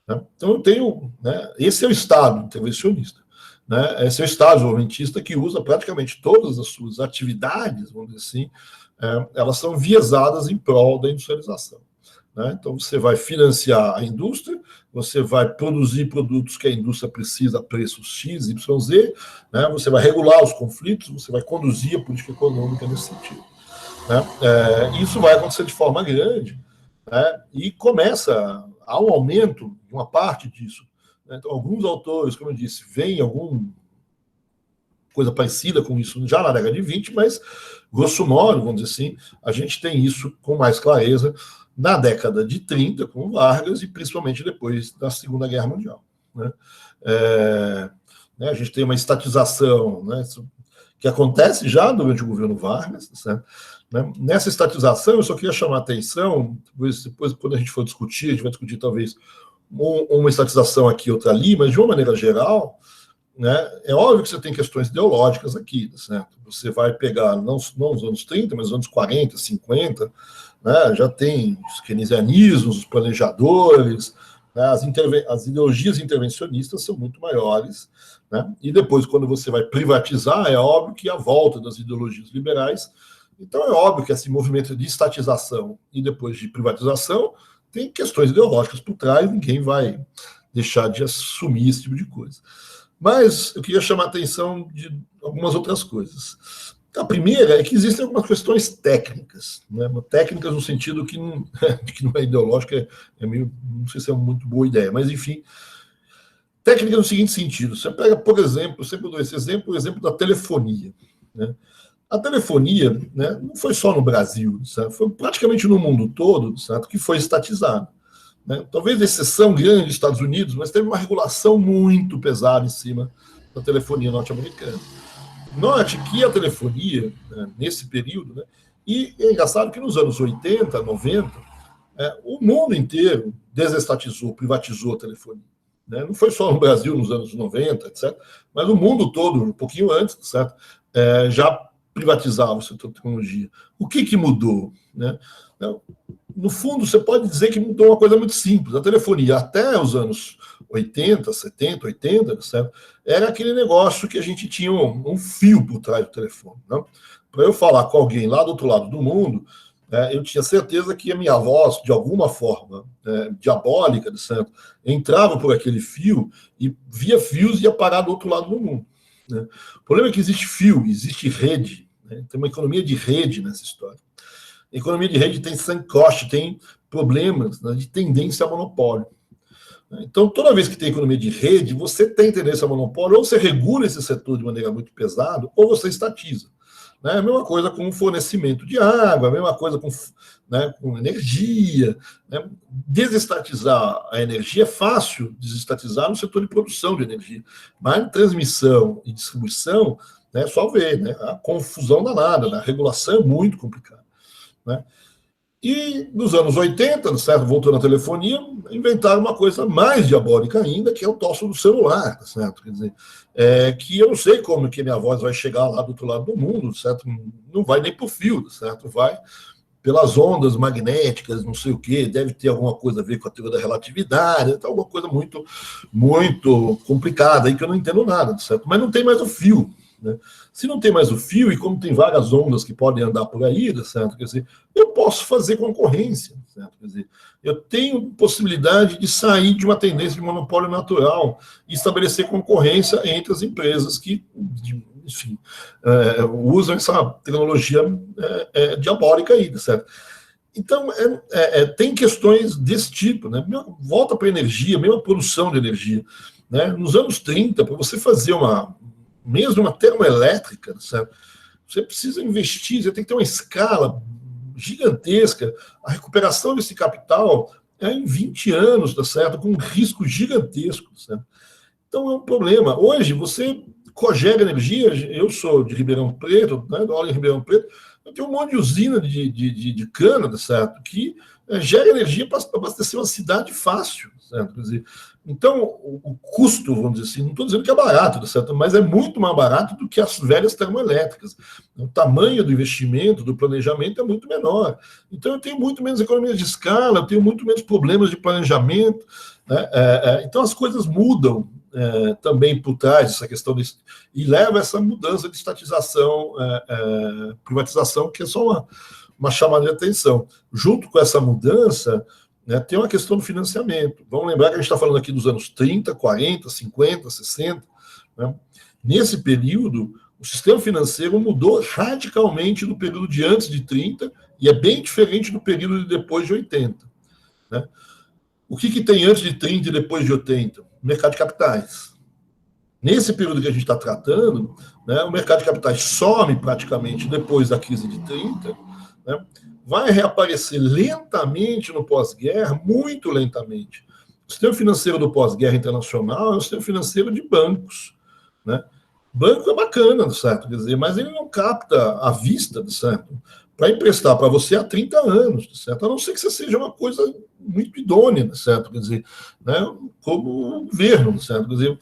Né? Então eu tenho, esse é o Estado intervencionista. Né? Esse é o Estado desenvolvimentista que usa praticamente todas as suas atividades, vamos dizer assim, elas são viesadas em prol da industrialização. Né? Então, você vai financiar a indústria, você vai produzir produtos que a indústria precisa a preços X, Y, Z, né? Você vai regular os conflitos, você vai conduzir a política econômica nesse sentido. Né? Isso vai acontecer de forma grande, né? E começa há um aumento de uma parte disso. Né? Então, alguns autores, como eu disse, veem alguma coisa parecida com isso já na década de 20, mas, grosso modo, vamos dizer assim, a gente tem isso com mais clareza na década de 30, com Vargas, e principalmente depois da Segunda Guerra Mundial. Né? A gente tem uma estatização, né, que acontece já durante o governo Vargas. Certo? Né? Nessa estatização, eu só queria chamar a atenção, depois, quando a gente for discutir, a gente vai discutir talvez uma estatização aqui, outra ali, mas de uma maneira geral, né, é óbvio que você tem questões ideológicas aqui. Certo? Você vai pegar, não nos anos 30, mas nos anos 40, 50, né, já tem os keynesianismos, os planejadores, né, as ideologias intervencionistas são muito maiores. Né, e depois, quando você vai privatizar, é óbvio que a volta das ideologias liberais. Então, é óbvio que esse movimento de estatização e depois de privatização tem questões ideológicas por trás, ninguém vai deixar de assumir esse tipo de coisa. Mas eu queria chamar a atenção de algumas outras coisas. A primeira é que existem algumas questões técnicas, né? Técnicas no sentido que não é ideológica, meio, não sei se é uma muito boa ideia, mas enfim, técnica no seguinte sentido: você pega, por exemplo, eu sempre dou esse exemplo, o exemplo da telefonia. Né? A telefonia, né, não foi só no Brasil, certo? Foi praticamente no mundo todo, certo, que foi estatizado. Né? Talvez exceção grande dos Estados Unidos, mas teve uma regulação muito pesada em cima da telefonia norte-americana. Note que a telefonia, né, nesse período, né, e é engraçado que nos anos 80, 90, o mundo inteiro desestatizou, privatizou a telefonia. Né? Não foi só no Brasil nos anos 90, etc., mas o mundo todo, um pouquinho antes, certo? Já privatizava o setor de tecnologia. O que mudou? Né? No fundo, você pode dizer que mudou uma coisa muito simples. A telefonia, até os anos 80, 70, 80, certo? Era aquele negócio que a gente tinha um fio por trás do telefone. Né? Para eu falar com alguém lá do outro lado do mundo, eu tinha certeza que a minha voz, de alguma forma diabólica, certo? Entrava por aquele fio e via fios e ia parar do outro lado do mundo. Né? O problema é que existe fio, existe rede. Né? Tem uma economia de rede nessa história. A economia de rede tem sangue corte, tem problemas, né, de tendência a monopólio. Então, toda vez que tem economia de rede, você tem tendência a monopólio, ou você regula esse setor de maneira muito pesada, ou você estatiza. Né? A mesma coisa com o fornecimento de água, a mesma coisa com energia. Né? Desestatizar a energia é fácil, desestatizar no setor de produção de energia. Mas em transmissão e distribuição, né, só ver, né? A confusão danada, né? A regulação é muito complicada. Né? E nos anos 80, certo? Voltando à telefonia, inventaram uma coisa mais diabólica ainda, que é o tosse do celular, certo? Quer dizer, que eu não sei como que minha voz vai chegar lá do outro lado do mundo, certo? Não vai nem por fio, certo? Vai pelas ondas magnéticas, não sei o quê, deve ter alguma coisa a ver com a teoria da relatividade, então alguma coisa muito, muito complicada aí que eu não entendo nada, certo? Mas não tem mais o fio. Né? Se não tem mais o fio, e como tem várias ondas que podem andar por aí, certo? Quer dizer, eu posso fazer concorrência, certo? Quer dizer, eu tenho possibilidade de sair de uma tendência de monopólio natural e estabelecer concorrência entre as empresas que, enfim, usam essa tecnologia diabólica aí, certo? Então, tem questões desse tipo, né? Volta para a energia, mesmo a produção de energia. Né? Nos anos 30, para você fazer mesmo uma termoelétrica, certo? Você precisa investir, você tem que ter uma escala gigantesca. A recuperação desse capital é em 20 anos, tá certo? Com um risco gigantesco, certo? Então é um problema. Hoje, você cogera energia, eu sou de Ribeirão Preto, né, do em Ribeirão Preto, eu tenho um monte de usina de cana, certo? Que gera energia para abastecer uma cidade fácil, certo? Quer dizer, então, o custo, vamos dizer assim, não estou dizendo que é barato, certo? Mas é muito mais barato do que as velhas termoelétricas. O tamanho do investimento, do planejamento é muito menor. Então, eu tenho muito menos economia de escala, eu tenho muito menos problemas de planejamento. Né? Então, as coisas mudam também por trás dessa questão e leva a essa mudança de estatização, privatização, que é só uma chamada de atenção. Junto com essa mudança, né, tem uma questão do financiamento. Vamos lembrar que a gente está falando aqui dos anos 30, 40, 50, 60. Né? Nesse período, o sistema financeiro mudou radicalmente do período de antes de 30 e é bem diferente do período de depois de 80. Né? O que tem antes de 30 e depois de 80? O mercado de capitais. Nesse período que a gente está tratando, né, o mercado de capitais some praticamente depois da crise de 30, né, vai reaparecer lentamente no pós-guerra, muito lentamente. O sistema financeiro do pós-guerra internacional é um sistema financeiro de bancos. Né? Banco é bacana, certo? Quer dizer, mas ele não capta à vista, certo? Para emprestar para você há 30 anos, certo? A não ser que você seja uma coisa muito idônea, certo? Quer dizer, né? Como o governo, certo? Quer dizer,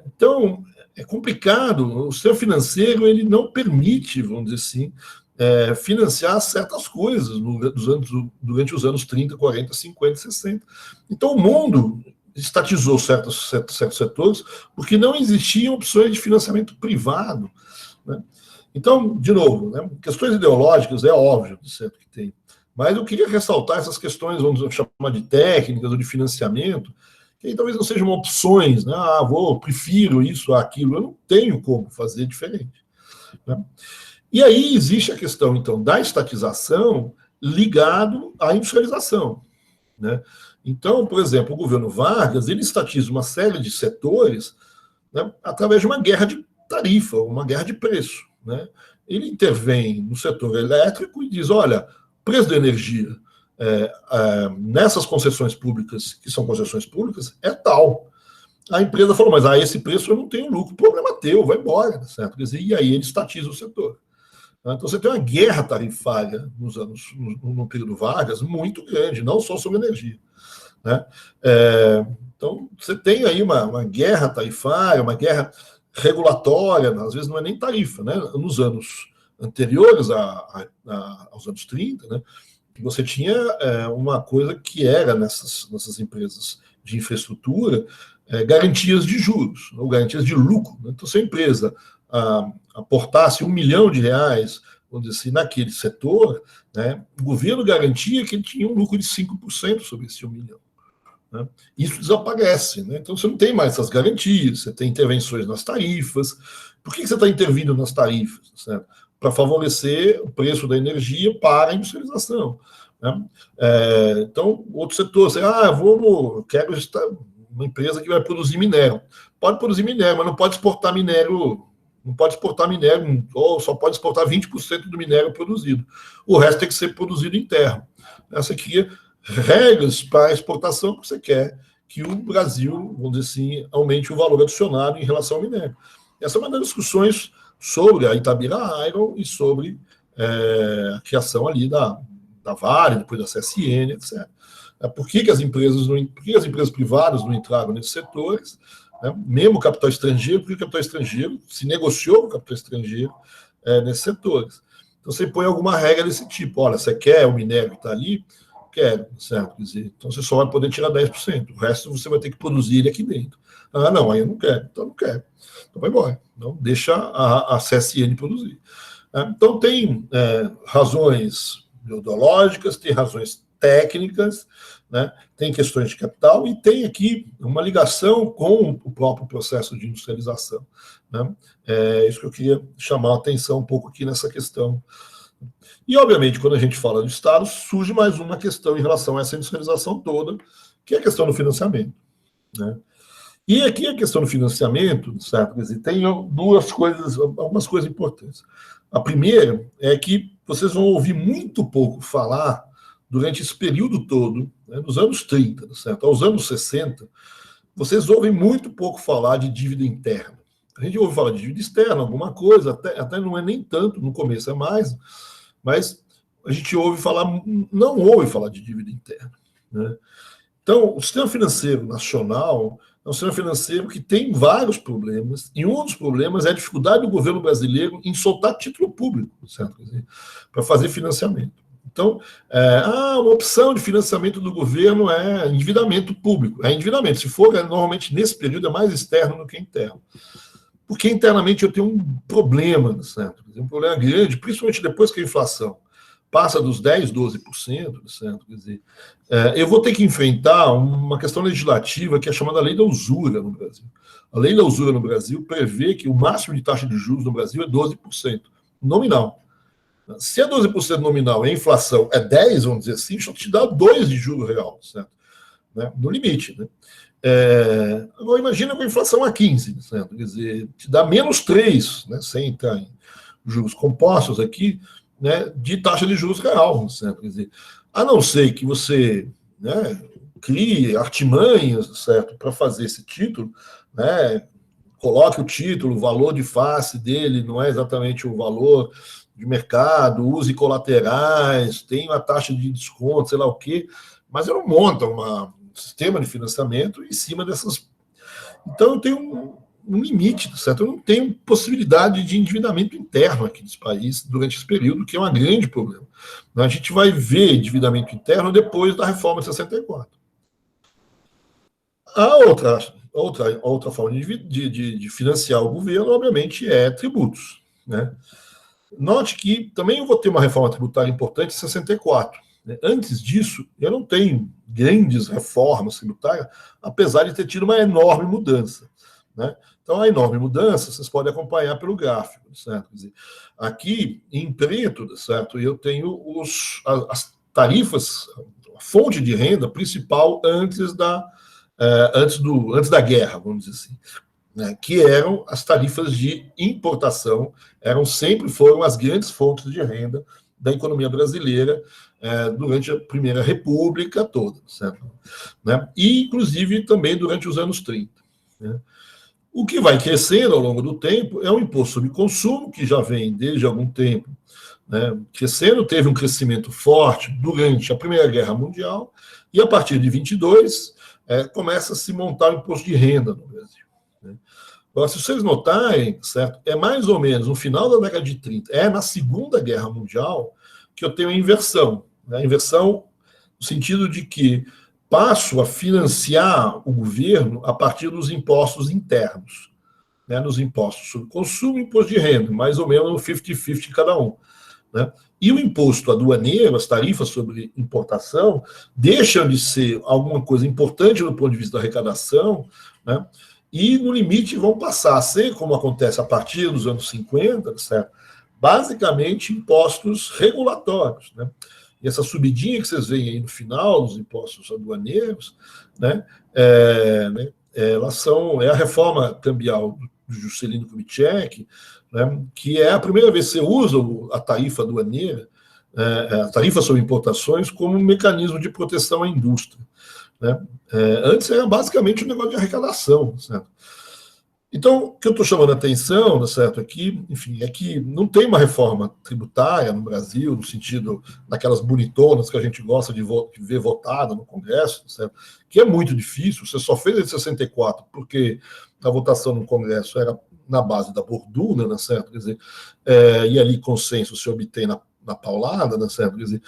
então, é complicado. O sistema financeiro ele não permite, vamos dizer assim, financiar certas coisas durante os anos 30, 40, 50, 60. Então, o mundo estatizou certos setores porque não existiam opções de financiamento privado. Né? Então, de novo, né, questões ideológicas é óbvio, certo, que tem. Mas eu queria ressaltar essas questões, vamos chamar de técnicas ou de financiamento, que aí talvez não sejam opções, né? Prefiro isso, aquilo. Eu não tenho como fazer diferente. Né? E aí existe a questão, então, da estatização ligado à industrialização. Né? Então, por exemplo, o governo Vargas, ele estatiza uma série de setores, né, através de uma guerra de tarifa, uma guerra de preço. Né? Ele intervém no setor elétrico e diz, olha, preço da energia nessas concessões públicas, que são concessões públicas, é tal. A empresa falou, mas esse preço eu não tenho lucro, problema teu, vai embora. Certo? Quer dizer, e aí ele estatiza o setor. Então você tem uma guerra tarifária no período Vargas muito grande, não só sobre energia. Né? Então você tem aí uma guerra tarifária, uma guerra regulatória, às vezes não é nem tarifa, né? Nos anos anteriores aos anos 30, né? Você tinha uma coisa que era nessas empresas de infraestrutura, garantias de juros, ou garantias de lucro. Né? Então, se a empresa aportasse R$1 milhão, vamos dizer assim, naquele setor, né, o governo garantia que ele tinha um lucro de 5% sobre esse 1 milhão. Né? Isso desaparece. Né? Então, você não tem mais essas garantias, você tem intervenções nas tarifas. Por que você está intervindo nas tarifas? Certo? Para favorecer o preço da energia para a industrialização. Né? Então, outro setor, você, quero uma empresa que vai produzir minério. Pode produzir minério, mas não pode exportar minério, ou só pode exportar 20% do minério produzido. O resto tem que ser produzido em terra. Você cria regras para a exportação que você quer que o Brasil, vamos dizer assim, aumente o valor adicionado em relação ao minério. Essa é uma das discussões sobre a Itabira Iron e sobre a criação ali da Vale, depois da CSN, etc. Por que as empresas privadas não entraram nesses setores? Né? Mesmo o capital estrangeiro, porque o capital estrangeiro se negociou com o capital estrangeiro nesses setores. Então você põe alguma regra desse tipo, olha, você quer o minério que está ali? Quero, certo? Quer dizer, então você só vai poder tirar 10%, o resto você vai ter que produzir ele aqui dentro. Ah, não, aí eu não quero, então não quero. Então vai embora, então deixa a CSN produzir. Então tem razões ideológicas, tem razões técnicas, né? Tem questões de capital e tem aqui uma ligação com o próprio processo de industrialização, né? É isso que eu queria chamar a atenção um pouco aqui nessa questão. E, obviamente, quando a gente fala do Estado, surge mais uma questão em relação a essa industrialização toda, que é a questão do financiamento, né? E aqui a questão do financiamento, certo? Quer dizer, tem duas coisas, algumas coisas importantes. A primeira é que vocês vão ouvir muito pouco falar durante esse período todo, né, dos anos 30, certo? Aos anos 60, vocês ouvem muito pouco falar de dívida interna. A gente ouve falar de dívida externa, alguma coisa, até não é nem tanto, no começo é mais, mas a gente não ouve falar de dívida interna, né? Então, o sistema financeiro nacional é um sistema financeiro que tem vários problemas, e um dos problemas é a dificuldade do governo brasileiro em soltar título público, certo? Para fazer financiamento. Então, uma opção de financiamento do governo é endividamento público. É endividamento. Se for, normalmente, nesse período, é mais externo do que interno. Porque internamente eu tenho um problema, certo? Um problema grande, principalmente depois que a inflação passa dos 10%, 12%, certo? Quer dizer, eu vou ter que enfrentar uma questão legislativa que é chamada Lei da Usura no Brasil. A Lei da Usura no Brasil prevê que o máximo de taxa de juros no Brasil é 12%, nominal. Se é 12% nominal e a inflação é 10%, vamos dizer assim, isso te dá 2% de juro real, certo? Né? No limite, né? Agora imagina com a inflação a 15%, certo? Quer dizer, te dá menos 3%, né? Sem entrar em juros compostos aqui, né, de taxa de juros real, certo? Quer dizer, a não ser que você, né, crie artimanhas, certo, para fazer esse título, né, coloque o título, o valor de face dele não é exatamente o valor de mercado, use colaterais, tem uma taxa de desconto, sei lá o quê, mas eu não monto um sistema de financiamento em cima dessas. Então, eu tenho um limite, certo? Eu não tenho possibilidade de endividamento interno aqui nesse país durante esse período, que é um grande problema. A gente vai ver endividamento interno depois da reforma de 64. A outra forma de financiar o governo, obviamente, é tributos, né? Note que também eu vou ter uma reforma tributária importante em 64. Né? Antes disso, eu não tenho grandes reformas tributárias, apesar de ter tido uma enorme mudança, né? Então, a enorme mudança, vocês podem acompanhar pelo gráfico, certo? Quer dizer, aqui, em preto, certo? Eu tenho as tarifas, a fonte de renda principal antes da guerra, vamos dizer assim, né? Que eram as tarifas de importação, foram as grandes fontes de renda da economia brasileira durante a Primeira República toda, certo? Né? E, inclusive, também durante os anos 30. Né? O que vai crescendo ao longo do tempo é o imposto sobre consumo, que já vem desde algum tempo, né, crescendo, teve um crescimento forte durante a Primeira Guerra Mundial, e a partir de 22 começa a se montar o imposto de renda no Brasil. Né? Agora, se vocês notarem, certo, é mais ou menos no final da década de 30, na Segunda Guerra Mundial, que eu tenho a inversão. Né? A inversão no sentido de que passo a financiar o governo a partir dos impostos internos, né, nos impostos sobre consumo e imposto de renda, mais ou menos no 50-50 cada um. Né? E o imposto aduaneiro, as tarifas sobre importação, deixam de ser alguma coisa importante do ponto de vista da arrecadação, né? E, no limite, vão passar a ser, como acontece a partir dos anos 50, certo? Basicamente impostos regulatórios, né? E essa subidinha que vocês veem aí no final dos impostos aduaneiros, né, elas é a reforma cambial do Juscelino Kubitschek, né, que é a primeira vez que você usa a tarifa aduaneira, a tarifa sobre importações, como um mecanismo de proteção à indústria. Né? Antes era basicamente um negócio de arrecadação, certo? Então, o que eu estou chamando a atenção, certo, aqui, enfim, é que não tem uma reforma tributária no Brasil, no sentido daquelas bonitonas que a gente gosta de ver votada no Congresso, certo? Que é muito difícil. Você só fez em 64 porque a votação no Congresso era na base da borduna, né, certo? Quer dizer, e ali consenso se obtém na paulada, né, certo? Quer dizer,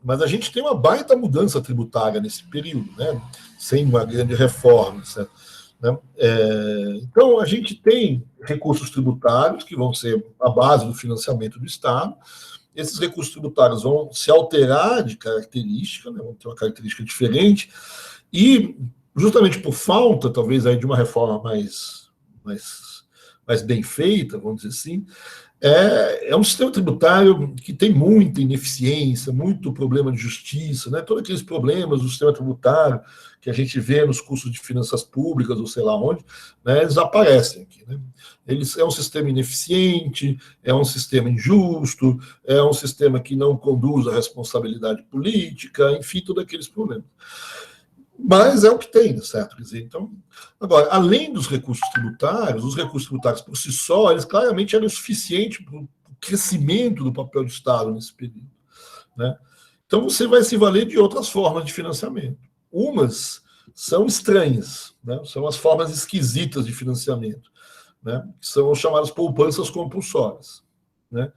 mas a gente tem uma baita mudança tributária nesse período, né? Sem uma grande reforma, certo? Né? Então, a gente tem recursos tributários que vão ser a base do financiamento do Estado. esses recursos tributários vão se alterar de característica, né, vão ter uma característica diferente, e justamente por falta, talvez, aí de uma reforma mais bem feita, vamos dizer assim, é um sistema tributário que tem muita ineficiência, muito problema de justiça, né? Todos aqueles problemas do sistema tributário que a gente vê nos cursos de finanças públicas, ou sei lá onde, né, eles aparecem aqui. Né? É um sistema ineficiente, é um sistema injusto, é um sistema que não conduz à responsabilidade política, enfim, todos aqueles problemas. Mas é o que tem, certo? Quer dizer, então, agora, além dos recursos tributários, os recursos tributários por si só, eles claramente eram suficientes para o crescimento do papel do Estado nesse período. Né? Então, você vai se valer de outras formas de financiamento. Umas são estranhas, né? São as formas esquisitas de financiamento, né? Que são as chamadas poupanças compulsórias. Né?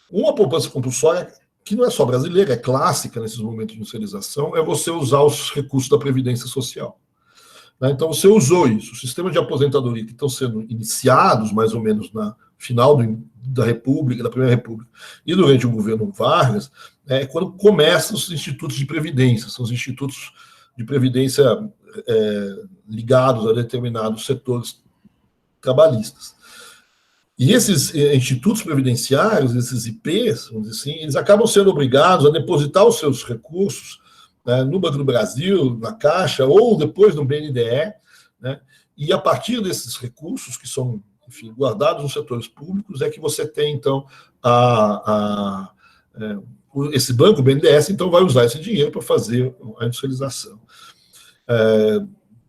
Uma poupança compulsória que não é só brasileira, é clássica nesses momentos de industrialização, é você usar os recursos da Previdência Social. Né? Então, você usou isso. O sistema de aposentadoria que estão sendo iniciados, mais ou menos, na final da República, da Primeira República, e durante o governo Vargas, é quando começam os institutos de previdência, são os institutos de previdência ligados a determinados setores trabalhistas. E esses institutos previdenciários, esses IPs, vamos dizer assim, eles acabam sendo obrigados a depositar os seus recursos, né, no Banco do Brasil, na Caixa, ou depois no BNDE, né, e a partir desses recursos, que são, enfim, guardados nos setores públicos, é que você tem, então, esse banco, o BNDES, então vai usar esse dinheiro para fazer a industrialização.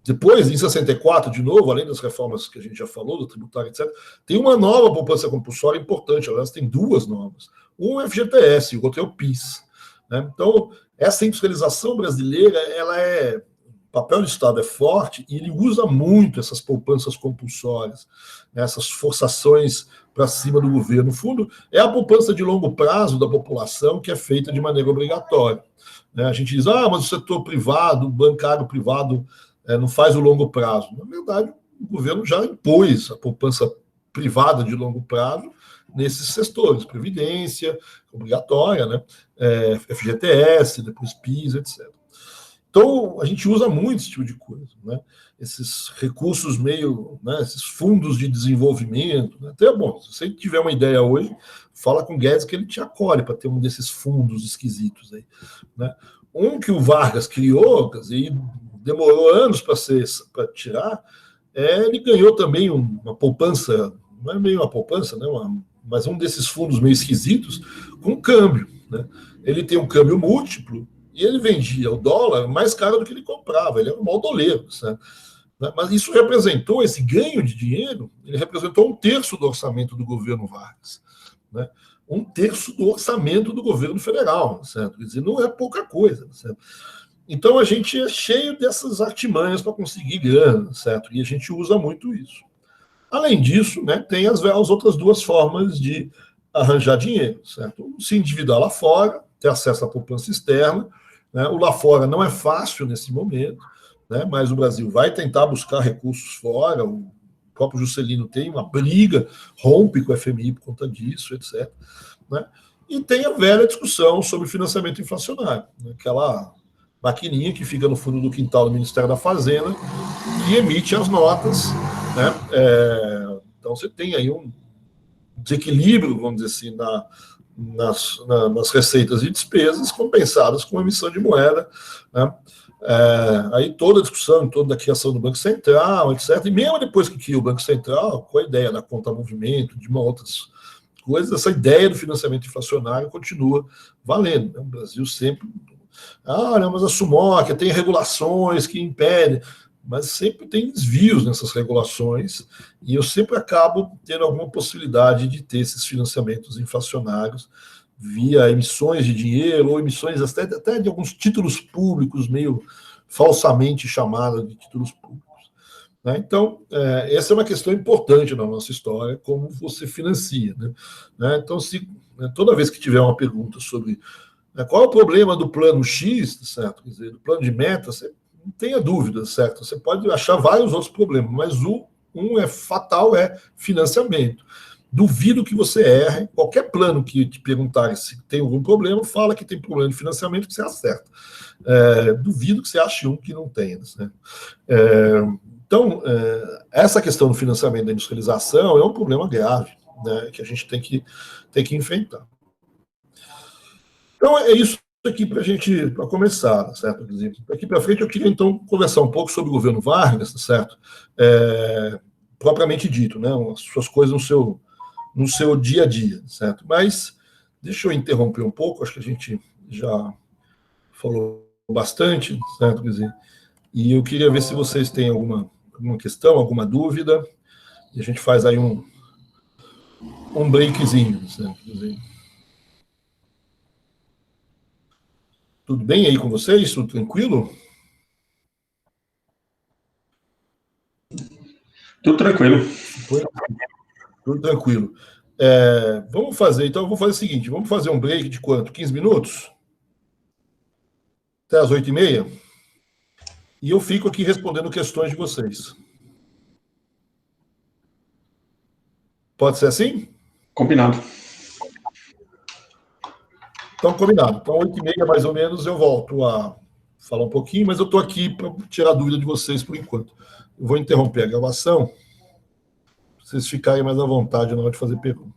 Depois, em 64, de novo, além das reformas que a gente já falou, do tributário, etc., tem uma nova poupança compulsória importante, aliás, tem duas novas. Um é o FGTS, o outro é o PIS. Né? Então, essa industrialização brasileira, o papel do Estado é forte e ele usa muito essas poupanças compulsórias, né? Essas forçações para cima do governo. No fundo, é a poupança de longo prazo da população que é feita de maneira obrigatória. Né? A gente diz, mas o setor privado, o bancário privado, não faz o longo prazo. Na verdade, o governo já impôs a poupança privada de longo prazo nesses setores, previdência obrigatória, né? FGTS, depois PIS, etc. Então, a gente usa muito esse tipo de coisa, né? Esses recursos meio, né, esses fundos de desenvolvimento, né? Até, bom, se você tiver uma ideia hoje, fala com o Guedes que ele te acolhe para ter um desses fundos esquisitos aí, né? Um que o Vargas criou, quer dizer, demorou anos para tirar, ele ganhou também uma poupança, não é meio uma poupança, né, mas um desses fundos meio esquisitos, com câmbio. Né? Ele tem um câmbio múltiplo e ele vendia o dólar mais caro do que ele comprava, ele era um maldoleiro. Né? Mas isso representou, esse ganho de dinheiro, ele representou 1/3 do orçamento do governo Vargas. Né? 1/3 do orçamento do governo federal, certo? Quer dizer, não é pouca coisa, certo? Então, a gente é cheio dessas artimanhas para conseguir grana, certo? E a gente usa muito isso. Além disso, né, tem as outras duas formas de arranjar dinheiro, certo? Se endividar lá fora, ter acesso à poupança externa. Né? O lá fora não é fácil nesse momento, né, mas o Brasil vai tentar buscar recursos fora. O próprio Juscelino tem uma briga, rompe com o FMI por conta disso, etc. Né? E tem a velha discussão sobre financiamento inflacionário, né? Aquela maquininha que fica no fundo do quintal do Ministério da Fazenda, que emite as notas. Né? Então, você tem aí um desequilíbrio, vamos dizer assim, nas receitas e despesas compensadas com a emissão de moeda. Né? Aí toda a discussão em torno da criação do Banco Central, etc. E mesmo depois que cria o Banco Central, com a ideia da conta-movimento, de uma outras coisas, essa ideia do financiamento inflacionário continua valendo. Né? O Brasil sempre... não, mas a SUMOC tem regulações que impedem, mas sempre tem desvios nessas regulações, e eu sempre acabo tendo alguma possibilidade de ter esses financiamentos inflacionários via emissões de dinheiro, ou emissões até de alguns títulos públicos, meio falsamente chamados de títulos públicos. Né? Então, essa é uma questão importante na nossa história, como você financia. Né? Então, toda vez que tiver uma pergunta sobre qual é o problema do plano X, certo? Quer dizer, do plano de meta, você não tenha dúvida, certo? Você pode achar vários outros problemas, mas um fatal, é financiamento. Duvido que você erre. Qualquer plano que te perguntarem se tem algum problema, fala que tem problema de financiamento, que você acerta. Duvido que você ache um que não tenha. Né? Então, essa questão do financiamento da industrialização é um problema grave, né, que a gente tem que enfrentar. Então, é isso aqui para a gente começar, certo? Daqui para frente, eu queria, então, conversar um pouco sobre o governo Vargas, certo? Propriamente dito, né? As suas coisas no seu dia a dia, certo? Mas, deixa eu interromper um pouco, acho que a gente já falou bastante, certo? Quer dizer, e eu queria ver se vocês têm alguma questão, alguma dúvida, e a gente faz aí um breakzinho, certo? Quer dizer, tudo bem aí com vocês? Tudo tranquilo? Tudo tranquilo. Tudo tranquilo. Vamos fazer, então, eu vou fazer o seguinte, vamos fazer um break de quanto? 15 minutos? Até as 8h30? E eu fico aqui respondendo questões de vocês. Pode ser assim? Combinado. Então, combinado. Então, 8h30, mais ou menos, eu volto a falar um pouquinho, mas eu estou aqui para tirar dúvida de vocês por enquanto. Eu vou interromper a gravação, para vocês ficarem mais à vontade na hora de fazer pergunta.